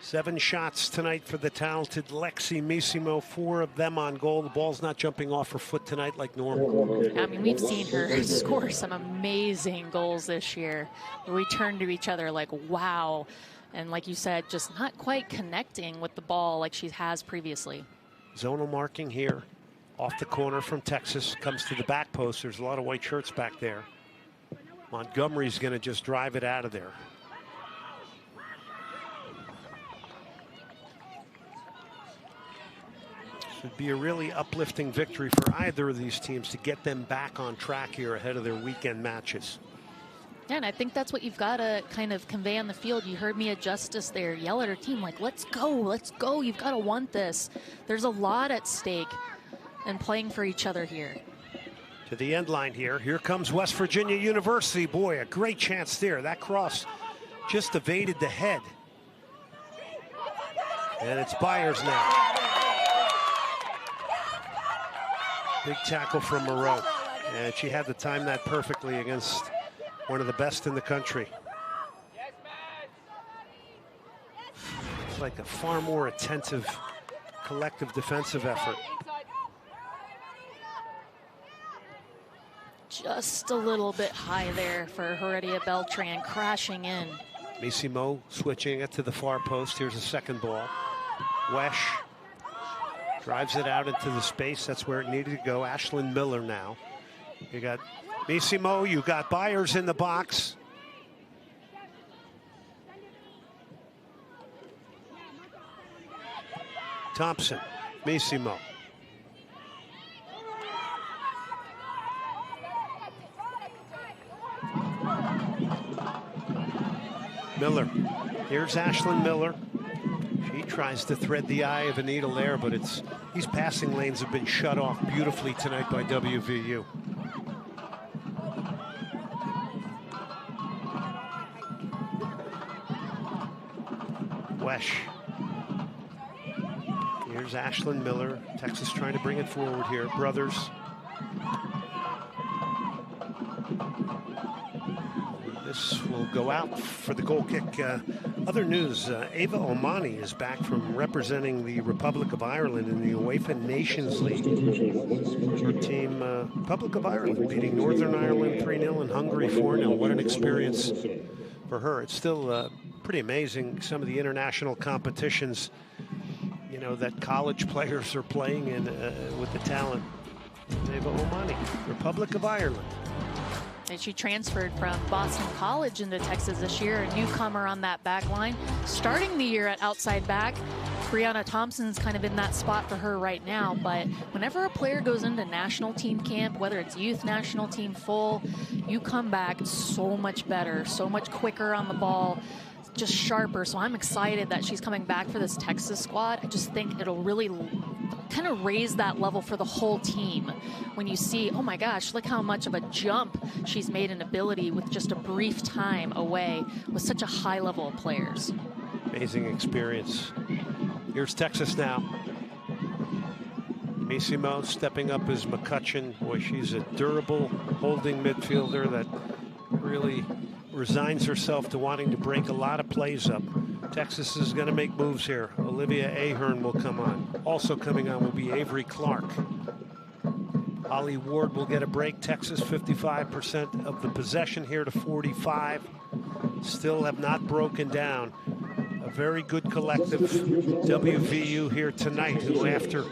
7 shots tonight for the talented Lexi Missimo, 4 of them on goal. The ball's not jumping off her foot tonight like normal. I mean, we've seen her score some amazing goals this year. We turn to each other like, wow. And like you said, just not quite connecting with the ball like she has previously. Zonal marking here. Off the corner from Texas, comes to the back post. There's a lot of white shirts back there. Montgomery's going to just drive it out of there. This would be a really uplifting victory for either of these teams to get them back on track here ahead of their weekend matches. Yeah, and I think that's what you've got to kind of convey on the field. You heard Mia Justice there yell at her team, like, let's go, let's go. You've got to want this. There's a lot at stake and playing for each other here. To the end line here. Here comes West Virginia University. Boy, a great chance there. That cross just evaded the head. And it's Byers now. Big tackle from Moreau. And she had to time that perfectly against one of the best in the country. It's like a far more attentive, collective defensive effort. Just a little bit high there for Heredia Beltran, crashing in. Missimo switching it to the far post. Here's a second ball. Wesh drives it out into the space. That's where it needed to go. Ashlyn Miller now. You got Missimo, you got Byers in the box. Thompson, Missimo. Miller. Here's Ashlyn Miller. She tries to thread the eye of a needle there, but these passing lanes have been shut off beautifully tonight by WVU. Wesh. Here's Ashlyn Miller. Texas trying to bring it forward here. Brothers. This will go out for the goal kick. Other news, Ava Omani is back from representing the Republic of Ireland in the UEFA Nations League. Her team, Republic of Ireland, beating Northern Ireland 3-0 and Hungary 4-0. What an experience for her. It's still pretty amazing, some of the international competitions, you know, that college players are playing in with the talent. Ava Omani, Republic of Ireland. And she transferred from Boston College into Texas this year, a newcomer on that back line. Starting the year at outside back, Brianna Thompson's kind of in that spot for her right now. But whenever a player goes into national team camp, whether it's youth national team full, you come back so much better, so much quicker on the ball, just sharper. So I'm excited that she's coming back for this Texas squad. I just think it'll really kind of raise that level for the whole team when you see, oh my gosh, look how much of a jump she's made in ability with just a brief time away with such a high level of players. Amazing experience. Here's Texas now. Missimo stepping up as McCutcheon. Boy, she's a durable holding midfielder that really resigns herself to wanting to break a lot of plays up. Texas is going to make moves here. Olivia Ahern will come on. Also coming on will be Avery Clark. Holly Ward will get a break. Texas 55% of the possession here to 45. Still have not broken down. A very good collective WVU here tonight, who after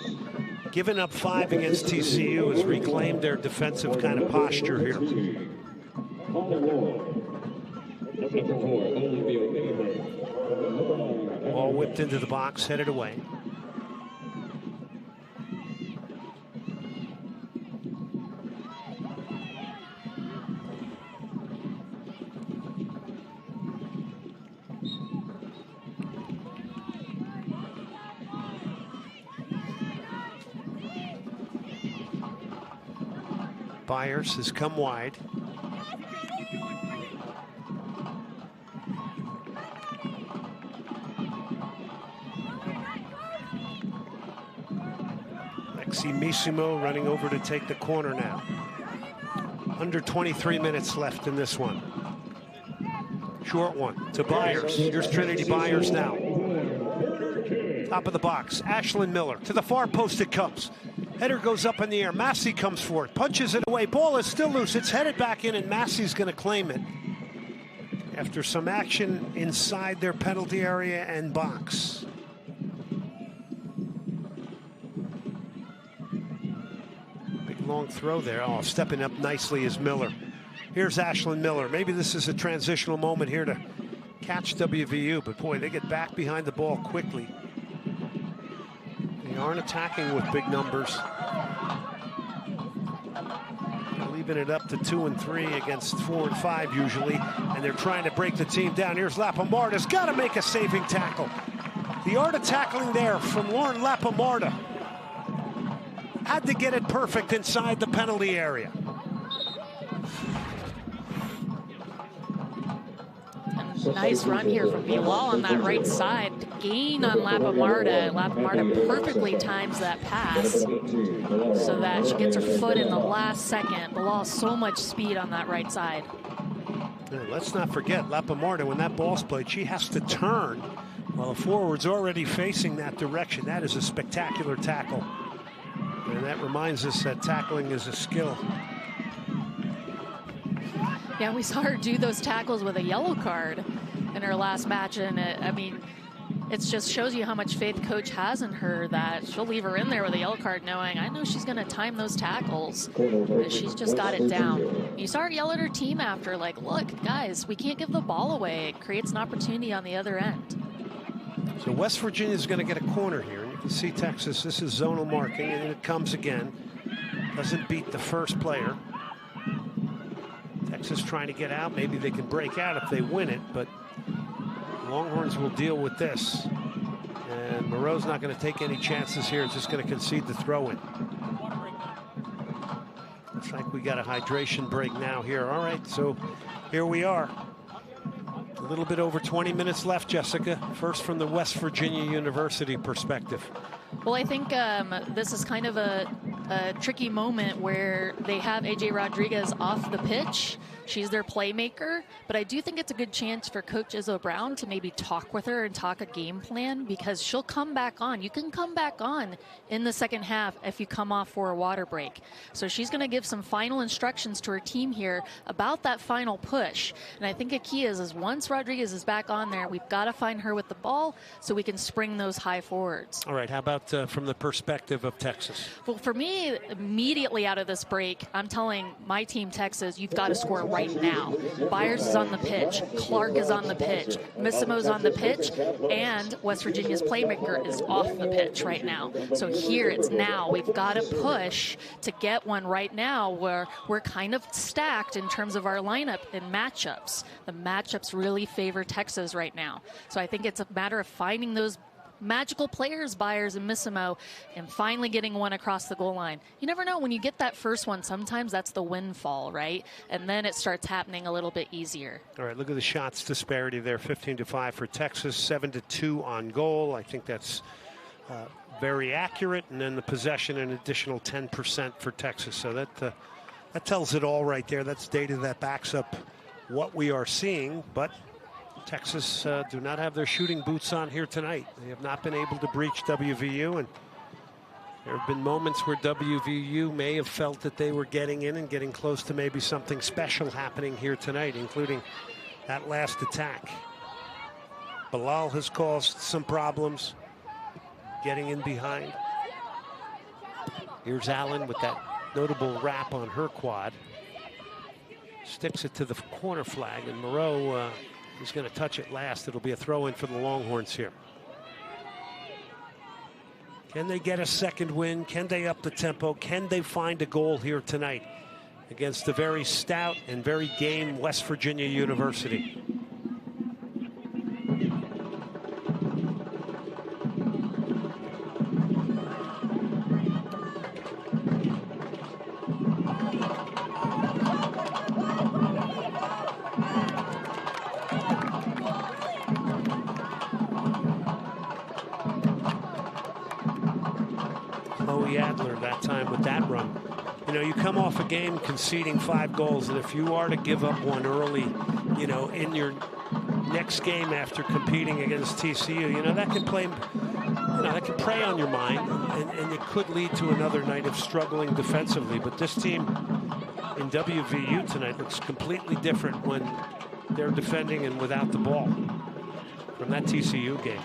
giving up 5 against TCU has reclaimed their defensive kind of posture here. Ball whipped into the box, headed away. Byers has come wide. Lexi Missimo running over to take the corner now. Under 23 minutes left in this one. Short one to Byers. Here's Trinity Byers now. Top of the box, Ashlyn Miller. To the far post it comes. Header goes up in the air. Massey comes for it, punches it away. Ball is still loose. It's headed back in, and Massey's going to claim it after some action inside their penalty area and box. Big long throw there. Oh, stepping up nicely is Miller. Here's Ashlyn Miller. Maybe this is a transitional moment here to catch WVU, but boy, they get back behind the ball quickly. They aren't attacking with big numbers. They're leaving it up to 2 and 3 against 4 and 5 usually, and they're trying to break the team down. Here's Lapamarda's got to make a saving tackle. The art of tackling there from Lauren Lapamarda. Had to get it perfect inside the penalty area. Nice run here from Bilal on that right side. Gain on Lapamarda. Lapamarda perfectly times that pass so that she gets her foot in the last second. Bilal, so much speed on that right side. Let's not forget, Lapamarda, when that ball's played, she has to turn while the forward's already facing that direction. That is a spectacular tackle. And that reminds us that tackling is a skill. Yeah, we saw her do those tackles with a yellow card in her last match, and I mean, it just shows you how much faith coach has in her, that she'll leave her in there with a yellow card knowing, I know she's going to time those tackles. She's just got it down. You saw her yell at her team after, like, look, guys, we can't give the ball away. It creates an opportunity on the other end. So West Virginia is going to get a corner here, and you can see Texas, this is zonal marking, and it comes again. Doesn't beat the first player. Texas trying to get out. Maybe they can break out if they win it, but Longhorns will deal with this. And Moreau's not going to take any chances here. It's just going to concede the throw-in. Looks like we got a hydration break now here. All right, so here we are. A little bit over 20 minutes left, Jessica. First from the West Virginia University perspective. Well, I think this is kind of a tricky moment where they have AJ Rodriguez off the pitch. She's their playmaker, but I do think it's a good chance for Coach Izzo Brown to maybe talk with her and talk a game plan, because she'll come back on. You can come back on in the second half if you come off for a water break. So she's going to give some final instructions to her team here about that final push. And I think a key is once Rodriguez is back on there, we've got to find her with the ball so we can spring those high forwards. All right, how about from the perspective of Texas? Well, for me, immediately out of this break, I'm telling my team, Texas, you've got to score right now. Byers is on the pitch. Clark is on the pitch. Missimo's on the pitch. And West Virginia's playmaker is off the pitch right now. So here it's now. We've got to push to get one right now where we're kind of stacked in terms of our lineup and matchups. The matchups really favor Texas right now. So I think it's a matter of finding those magical players, Byers and Missimo, and finally getting one across the goal line. You never know, when you get that first one, sometimes that's the windfall, right? And then it starts happening a little bit easier. All right, look at the shots disparity there. 15-5 for Texas, 7-2 on goal. I think that's very accurate. And then the possession, an additional 10% for Texas. So that tells it all right there. That's data that backs up what we are seeing. But Texas do not have their shooting boots on here tonight. They have not been able to breach WVU, and there have been moments where WVU may have felt that they were getting in and getting close to maybe something special happening here tonight, including that last attack. Bilal has caused some problems getting in behind. Here's Allen with that notable wrap on her quad. Sticks it to the corner flag, and Moreau is going to touch it last. It'll be a throw-in for the Longhorns here. Can they get a second win? Can they up the tempo? Can they find a goal here tonight against the very stout and very game West Virginia University? Moe Adler that time with that run. You know, you come off a game conceding 5 goals, and if you are to give up one early, you know, in your next game after competing against TCU, you know, that can play, you know, that can prey on your mind, and it could lead to another night of struggling defensively. But this team in WVU tonight looks completely different when they're defending and without the ball from that TCU game.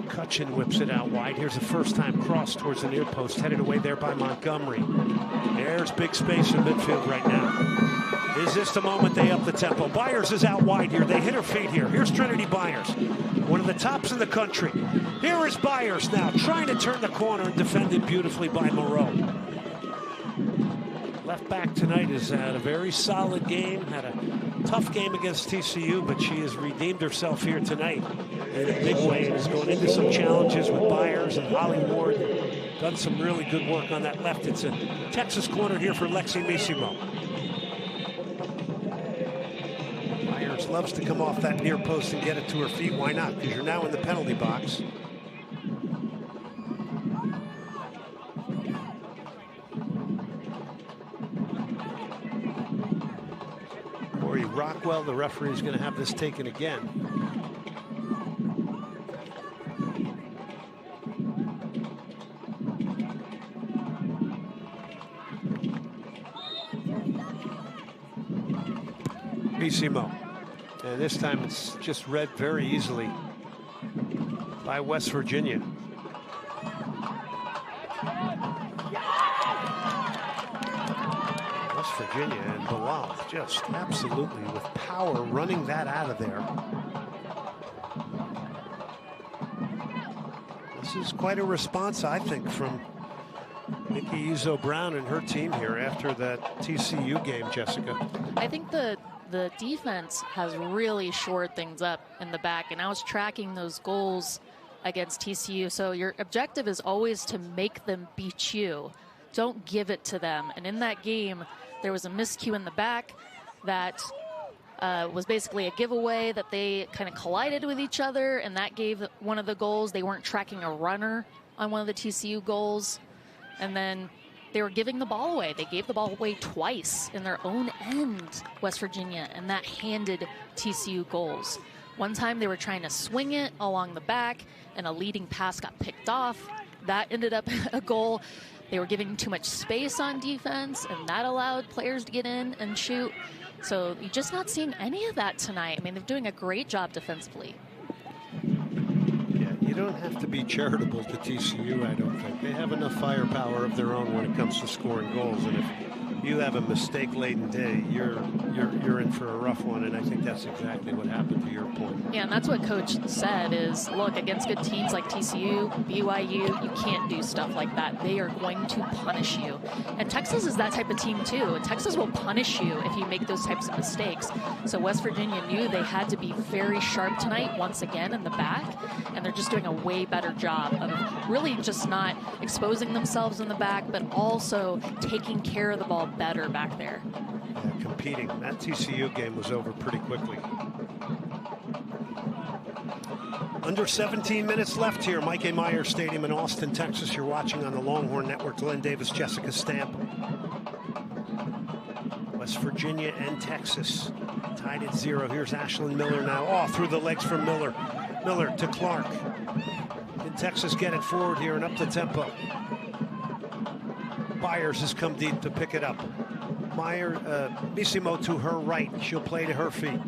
Cutchin whips it out wide. Here's a first-time cross towards the near post, headed away there by Montgomery. There's big space in midfield right now. Is this the moment they up the tempo? Byers is out wide here. They hit her feet here. Here's Trinity Byers, one of the tops in the country. Here is Byers now, trying to turn the corner and defended beautifully by Moreau. Left back tonight has had a very solid game, had a tough game against TCU, but she has redeemed herself here tonight in a big way and is going into some challenges with Byers and Holly Ward. Done some really good work on that left. It's a Texas corner here for Lexi Missimo. Byers loves to come off that near post and get it to her feet. Why not? Because you're now in the penalty box. Corey Rockwell, the referee, is going to have this taken again. Missimo. And this time it's just read very easily by West Virginia. West Virginia and Bilal just absolutely with power running that out of there. This is quite a response, I think, from Nikki Izzo-Brown and her team here after that TCU game, Jessica. I think the defense has really shored things up in the back, and I was tracking those goals against TCU. So your objective is always to make them beat you. Don't give it to them. And in that game, there was a miscue in the back that was basically a giveaway that they kind of collided with each other, and that gave one of the goals. They weren't tracking a runner on one of the TCU goals. And then they were giving the ball away. They gave the ball away twice in their own end, West Virginia, and that handed TCU goals. One time they were trying to swing it along the back, and a leading pass got picked off. That ended up a goal. They were giving too much space on defense, and that allowed players to get in and shoot. So you're just not seeing any of that tonight. I mean, they're doing a great job defensively. You don't have to be charitable to TCU, I don't think. They have enough firepower of their own when it comes to scoring goals, and if you have a mistake-laden day, you're in for a rough one, and I think that's exactly what happened to your point. Yeah, and that's what Coach said is, look, against good teams like TCU, BYU, you can't do stuff like that. They are going to punish you. And Texas is that type of team, too. And Texas will punish you if you make those types of mistakes. So West Virginia knew they had to be very sharp tonight once again in the back, and they're just doing a way better job of really just not exposing themselves in the back, but also taking care of the ball better back there. Yeah, competing. That TCU game was over pretty quickly. Under 17 minutes left here. Mike A. Myers Stadium in Austin, Texas. You're watching on the Longhorn Network. Glenn Davis, Jessica Stamp. West Virginia and Texas tied at 0. Here's Ashlyn Miller now. Oh, through the legs from Miller. Miller to Clark. Can Texas get it forward here and up the tempo? Byers has come deep to pick it up. Missimo to her right. She'll play to her feet.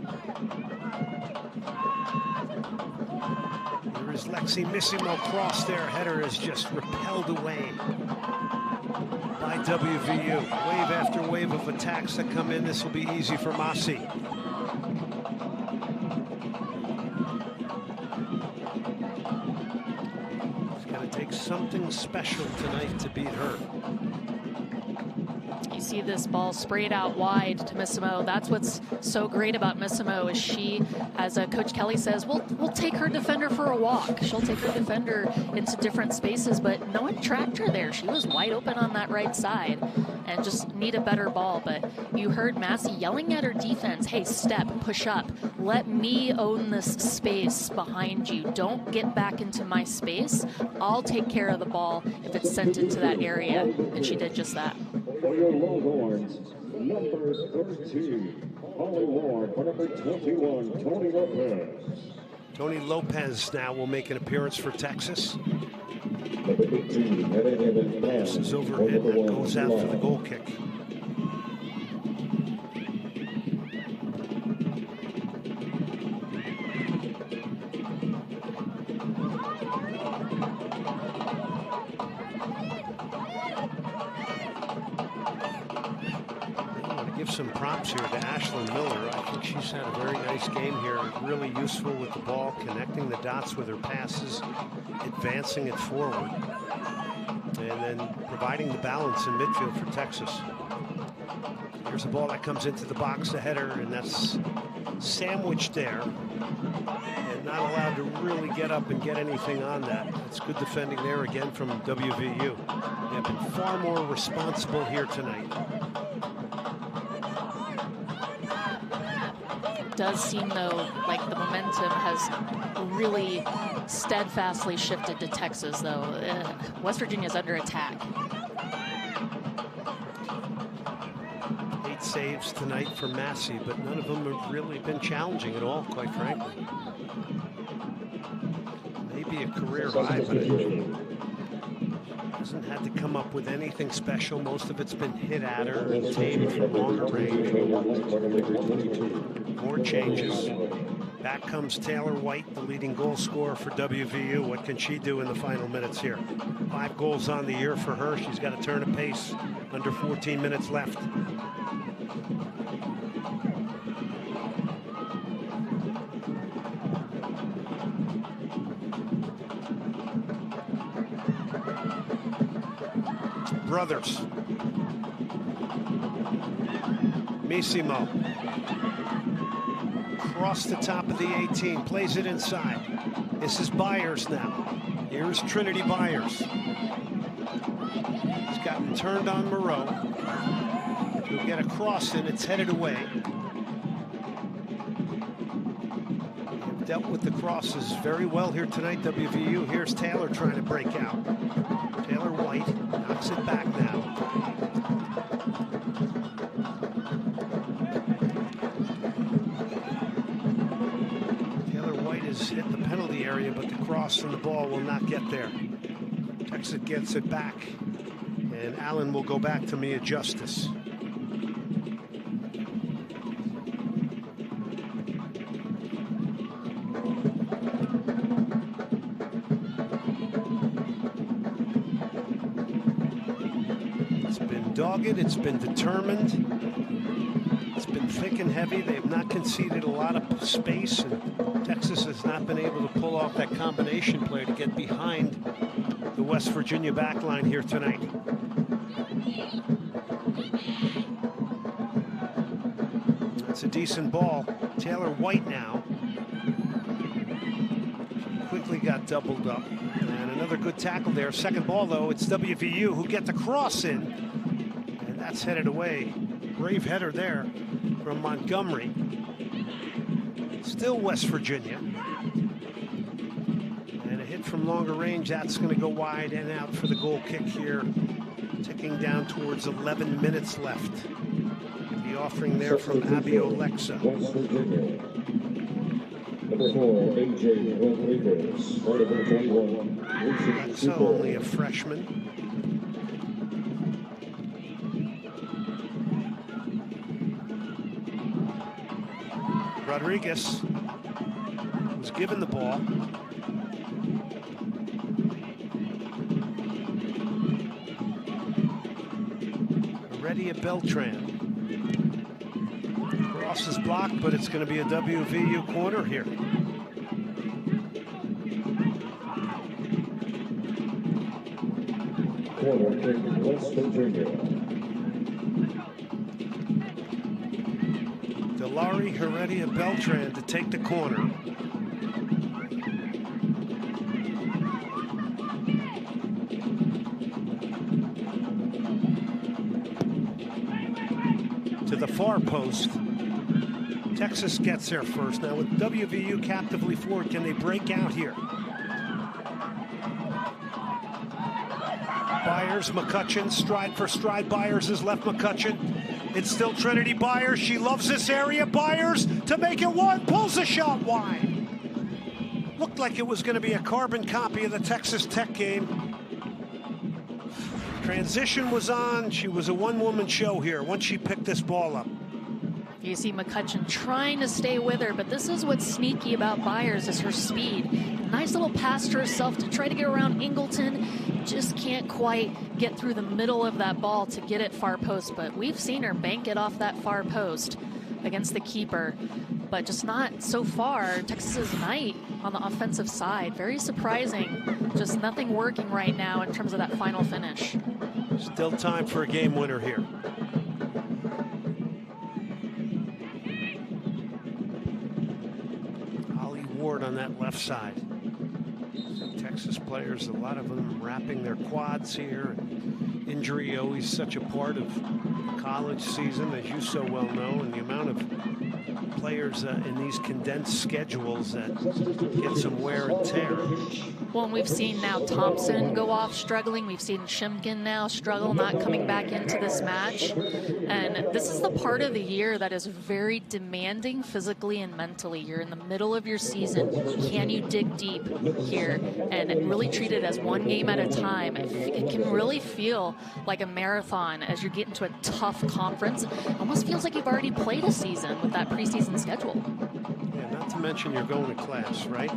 There is Lexi Missimo cross there. Header is just repelled away by WVU. Wave after wave of attacks that come in. This will be easy for Masi. It's going to take something special tonight to beat her. see this ball sprayed out wide to Missimo. That's what's so great about Missimo is she, as Coach Kelly says, we'll take her defender for a walk. She'll take her defender into different spaces, but no one tracked her there. She was wide open on that right side and just need a better ball. But you heard Massey yelling at her defense, hey, step, push up. Let me own this space behind you. Don't get back into my space. I'll take care of the ball if it's sent into that area. And she did just that. For your Longhorns, number 13, Holly Ward. For number 21, Tony Lopez. Tony Lopez now will make an appearance for Texas. Number 18, This is overhead that goes out for the goal kick. Some props here to Ashlyn Miller. I think she's had a very nice game here, really useful with the ball, connecting the dots with her passes, advancing it forward, and then providing the balance in midfield for Texas. Here's a ball that comes into the box, a header, and that's sandwiched there and not allowed to really get up and get anything on that. It's good defending there again from WVU. They have been far more responsible here tonight. Does seem though like the momentum has really steadfastly shifted to Texas though. West Virginia's under attack. 8 saves tonight for Massey, but none of them have really been challenging at all, quite frankly. Maybe a career high, but it hasn't had to come up with anything special. Most of it's been hit at her and tamed from longer range. More changes. Back comes Taylor White, the leading goal scorer for WVU. What can she do in the final minutes here? 5 goals on the year for her. She's got to turn a pace. Under 14 minutes left. Brothers. Missimo. Across the top of the 18, plays it inside. This is Byers now. Here's Trinity Byers. He's gotten turned on Moreau. He'll get a cross in, it's headed away. They've dealt with the crosses very well here tonight, WVU. Here's Taylor trying to break out. Taylor White knocks it back now. Hit the penalty area, but the cross and the ball will not get there. Texas gets it back, and Allen will go back to Mia Justice. It's been dogged, it's been determined. It's been thick and heavy. They have not conceded a lot of space, and Texas has not been able to pull off that combination play to get behind the West Virginia back line here tonight. That's a decent ball. Taylor White now. Quickly got doubled up. And another good tackle there. Second ball, though, it's WVU who get the cross in. And that's headed away. Brave header there from Montgomery. Still West Virginia. And a hit from longer range, that's going to go wide and out for the goal kick here. Ticking down towards 11 minutes left. The offering there from Abby Olexa. Number 4, AJ Rodriguez. Number 21, Olexa, only a freshman. Rodriguez was given the ball. Heredia Beltran. Cross is blocked, but it's going to be a WVU corner here. Corner kick, West Virginia. Lori Heredia Beltran to take the corner. To the far post. Texas gets there first. Now with WVU captively forward, can they break out here? Byers, McCutcheon, stride for stride. Byers has left McCutcheon. It's still Trinity Byers. She loves this area. Byers to make it one, pulls a shot wide. Looked like it was going to be a carbon copy of the Texas Tech game. Transition was on. She was a one-woman show here once she picked this ball up. You see McCutcheon trying to stay with her, but this is what's sneaky about Byers is her speed. Nice little pass to herself to try to get around Ingleton. Just can't quite get through the middle of that ball to get it far post, but we've seen her bank it off that far post against the keeper, but just not so far. Texas's night on the offensive side. Very surprising. Just nothing working right now in terms of that final finish. Still time for a game winner here. Ward on that left side. Texas players, a lot of them wrapping their quads here. Injury always such a part of the college season, as you so well know, and the amount of players in these condensed schedules that get some wear and tear. Well, and we've seen now Thompson go off struggling. We've seen Shimkin now struggle, not coming back into this match. And this is the part of the year that is very demanding physically and mentally. You're in the middle of your season. Can you dig deep here and really treat it as one game at a time? It can really feel like a marathon as you're getting to a tough conference. It almost feels like you've already played a season with that preseason schedule. Yeah, not to mention you're going to class, right?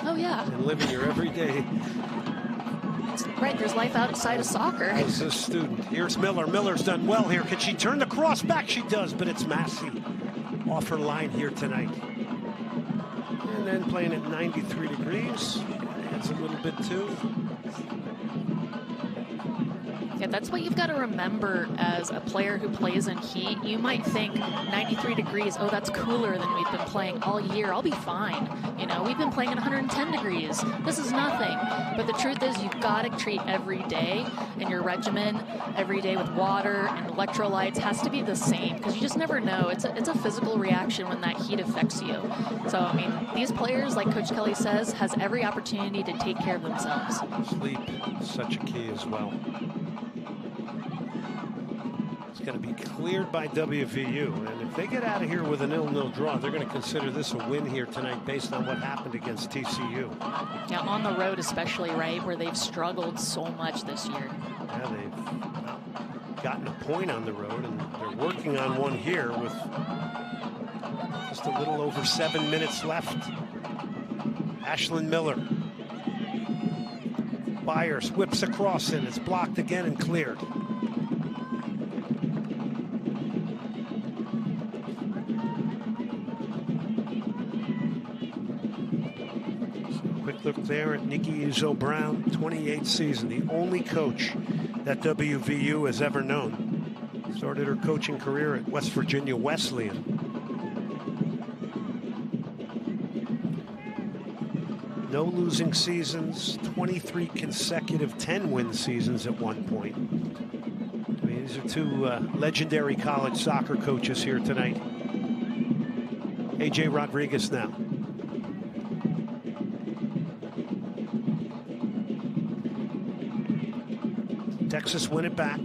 Oh, yeah. And living your everyday. Right, there's life outside of soccer. As a student. Here's Miller. Miller's done well here. Can she turn the cross back? She does, but it's Massey off her line here tonight. And then playing at 93 degrees. Adds a little bit too. Yeah, that's what you've got to remember as a player who plays in heat. You might think 93 degrees, oh, that's cooler than we've been playing all year. I'll be fine. You know, we've been playing at 110 degrees. This is nothing. But the truth is you've got to treat every day in your regimen, every day with water and electrolytes has to be the same because you just never know. It's a physical reaction when that heat affects you. So, I mean, these players, like Coach Kelly says, has every opportunity to take care of themselves. Sleep is such a key as well. Going to be cleared by WVU, and if they get out of here with a 0-0 draw, they're going to consider this a win here tonight based on what happened against TCU. Yeah, on the road especially, right, where they've struggled so much this year. Yeah, they've gotten a point on the road, and they're working on one here with just a little over 7 minutes left. Ashlyn Miller. Byers whips across it. It's blocked again and cleared. Look there at Nikki Izzo-Brown, 28th season, the only coach that WVU has ever known. Started her coaching career at West Virginia Wesleyan. No losing seasons, 23 consecutive 10-win seasons at one point. I mean, these are two legendary college soccer coaches here tonight. AJ Rodriguez now. Texas win it back.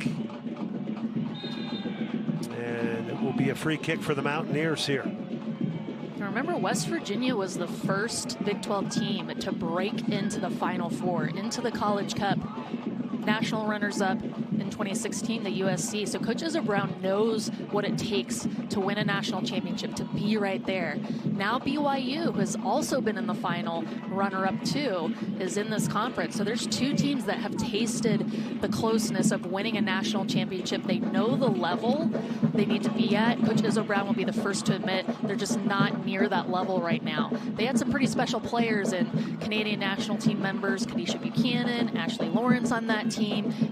And it will be a free kick for the Mountaineers here. Now remember, West Virginia was the first Big 12 team to break into the Final Four, into the College Cup. National runners-up in 2016, the USC. So Coach Izzo-Brown knows what it takes to win a national championship, to be right there. Now BYU, who has also been in the final, runner-up too, is in this conference. So there's two teams that have tasted the closeness of winning a national championship. They know the level they need to be at. Coach Izzo-Brown will be the first to admit they're just not near that level right now. They had some pretty special players and Canadian national team members, Kadisha Buchanan, Ashley Lawrence on that team.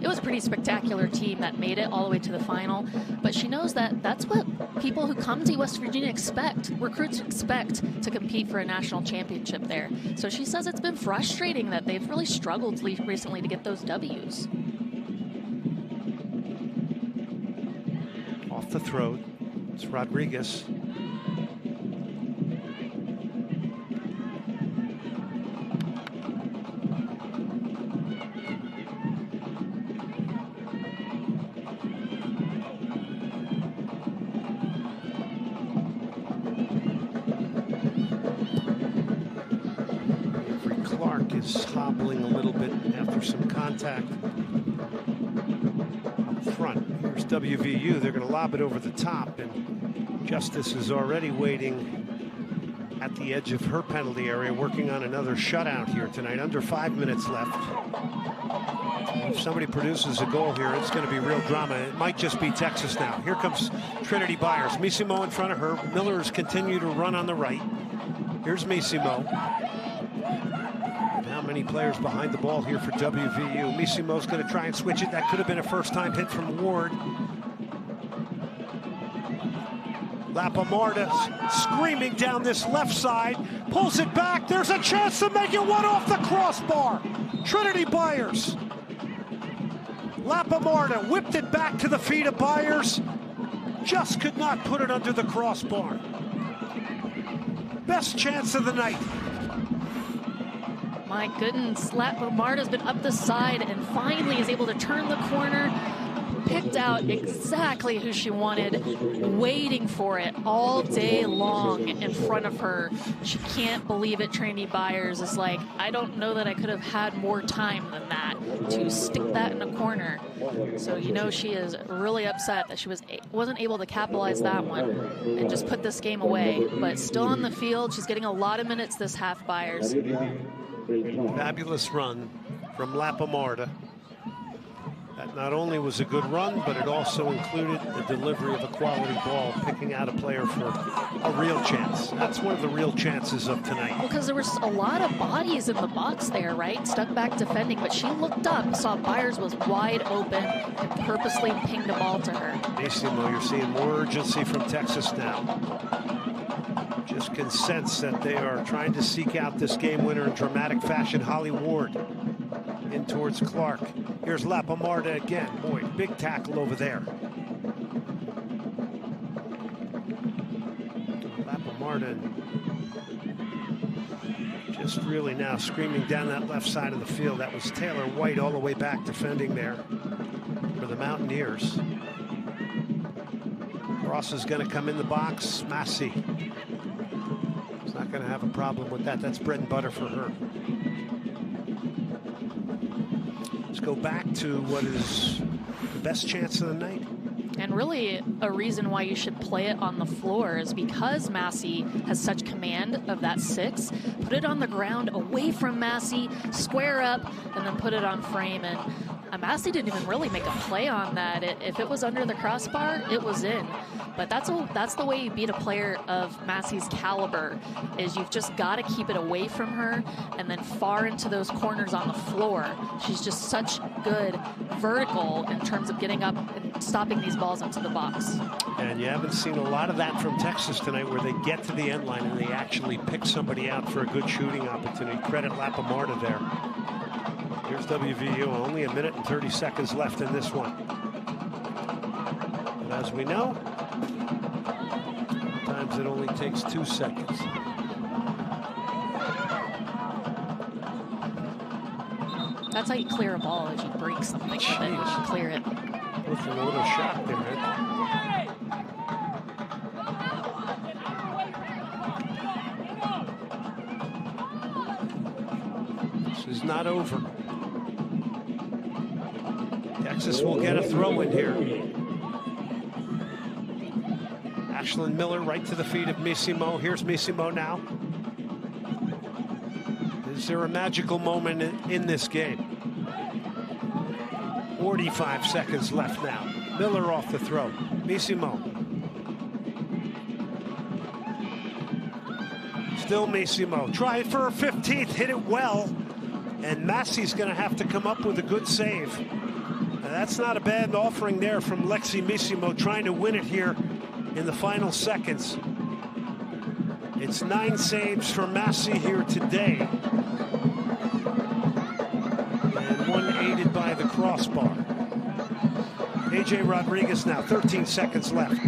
It was pretty spectacular particular team that made it all the way to the final, but she knows that that's what people who come to West Virginia expect. Recruits expect to compete for a national championship there. So she says it's been frustrating that they've really struggled recently to get those W's. Off the throw, it's Rodriguez. Is hobbling a little bit after some contact up front. Here's WVU. They're going to lob it over the top, and Justice is already waiting at the edge of her penalty area, working on another shutout here tonight. Under 5 minutes left. If somebody produces a goal here, it's going to be real drama. It might just be Texas now. Here comes Trinity Byers. Missimo in front of her. Miller's continue to run on the right. Here's Missimo. Many players behind the ball here for WVU. Missimo's going to try and switch it. That could have been a first-time hit from Ward. Lapamarda screaming down this left side. Pulls it back. There's a chance to make it one off the crossbar. Trinity Byers. Lapamarda whipped it back to the feet of Byers. Just could not put it under the crossbar. Best chance of the night. My goodness, Lapamarda's been up the side and finally is able to turn the corner. Picked out exactly who she wanted, waiting for it all day long in front of her. She can't believe it. Trinity Byers is like, I don't know that I could have had more time than that to stick that in a corner. So you know she is really upset that she wasn't able to capitalize that one and just put this game away. But still on the field, she's getting a lot of minutes this half, Byers. Fabulous run from Lapamarda. That not only was a good run, but it also included the delivery of a quality ball, picking out a player for a real chance. That's one of the real chances of tonight. Well, because there was a lot of bodies in the box there, right? Stuck back defending, but she looked up, saw Byers was wide open, and purposely pinged the ball to her. Missimo, you're seeing more urgency from Texas now. Just can sense that they are trying to seek out this game winner in dramatic fashion. Holly Ward in towards Clark. Here's Lapamarda again. Boy, big tackle over there. Lapamarda just really now screaming down that left side of the field. That was Taylor White all the way back defending there for the Mountaineers. Ross is going to come in the box. Massey. Not going to have a problem with that. That's bread and butter for her. Let's go back to what is the best chance of the night. And really a reason why you should play it on the floor is because Massey has such command of that 6. Put it on the ground away from Massey, square up, and then put it on frame. And Massey didn't even really make a play on that. If it was under the crossbar, it was in. But that's the way you beat a player of Massey's caliber, is you've just got to keep it away from her and then far into those corners on the floor. She's just such good vertical in terms of getting up and stopping these balls into the box. And you haven't seen a lot of that from Texas tonight, where they get to the end line and they actually pick somebody out for a good shooting opportunity. Credit Lapamarda there. Here's WVU, only a minute and 30 seconds left in this one. And as we know, sometimes it only takes 2 seconds. That's how you clear a ball, is you break something with it, you clear it. Looking a little shocked there, right? This is not over. Texas will get a throw in here. Ashlyn Miller right to the feet of Missimo. Here's Missimo now. Is there a magical moment in this game? 45 seconds left now. Miller off the throw. Missimo. Still Missimo. Try it for a 15th. Hit it well. And Massey's going to have to come up with a good save. That's not a bad offering there from Lexi Missimo, trying to win it here in the final seconds. It's 9 saves for Massey here today. And 1 aided by the crossbar. AJ Rodriguez now, 13 seconds left.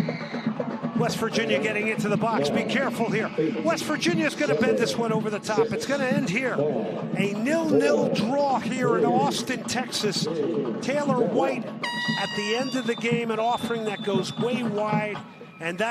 West Virginia getting into the box. Be careful here. West Virginia's going to bend this one over the top. It's going to end here. A 0-0 draw here in Austin, Texas. Taylor White at the end of the game, an offering that goes way wide, and that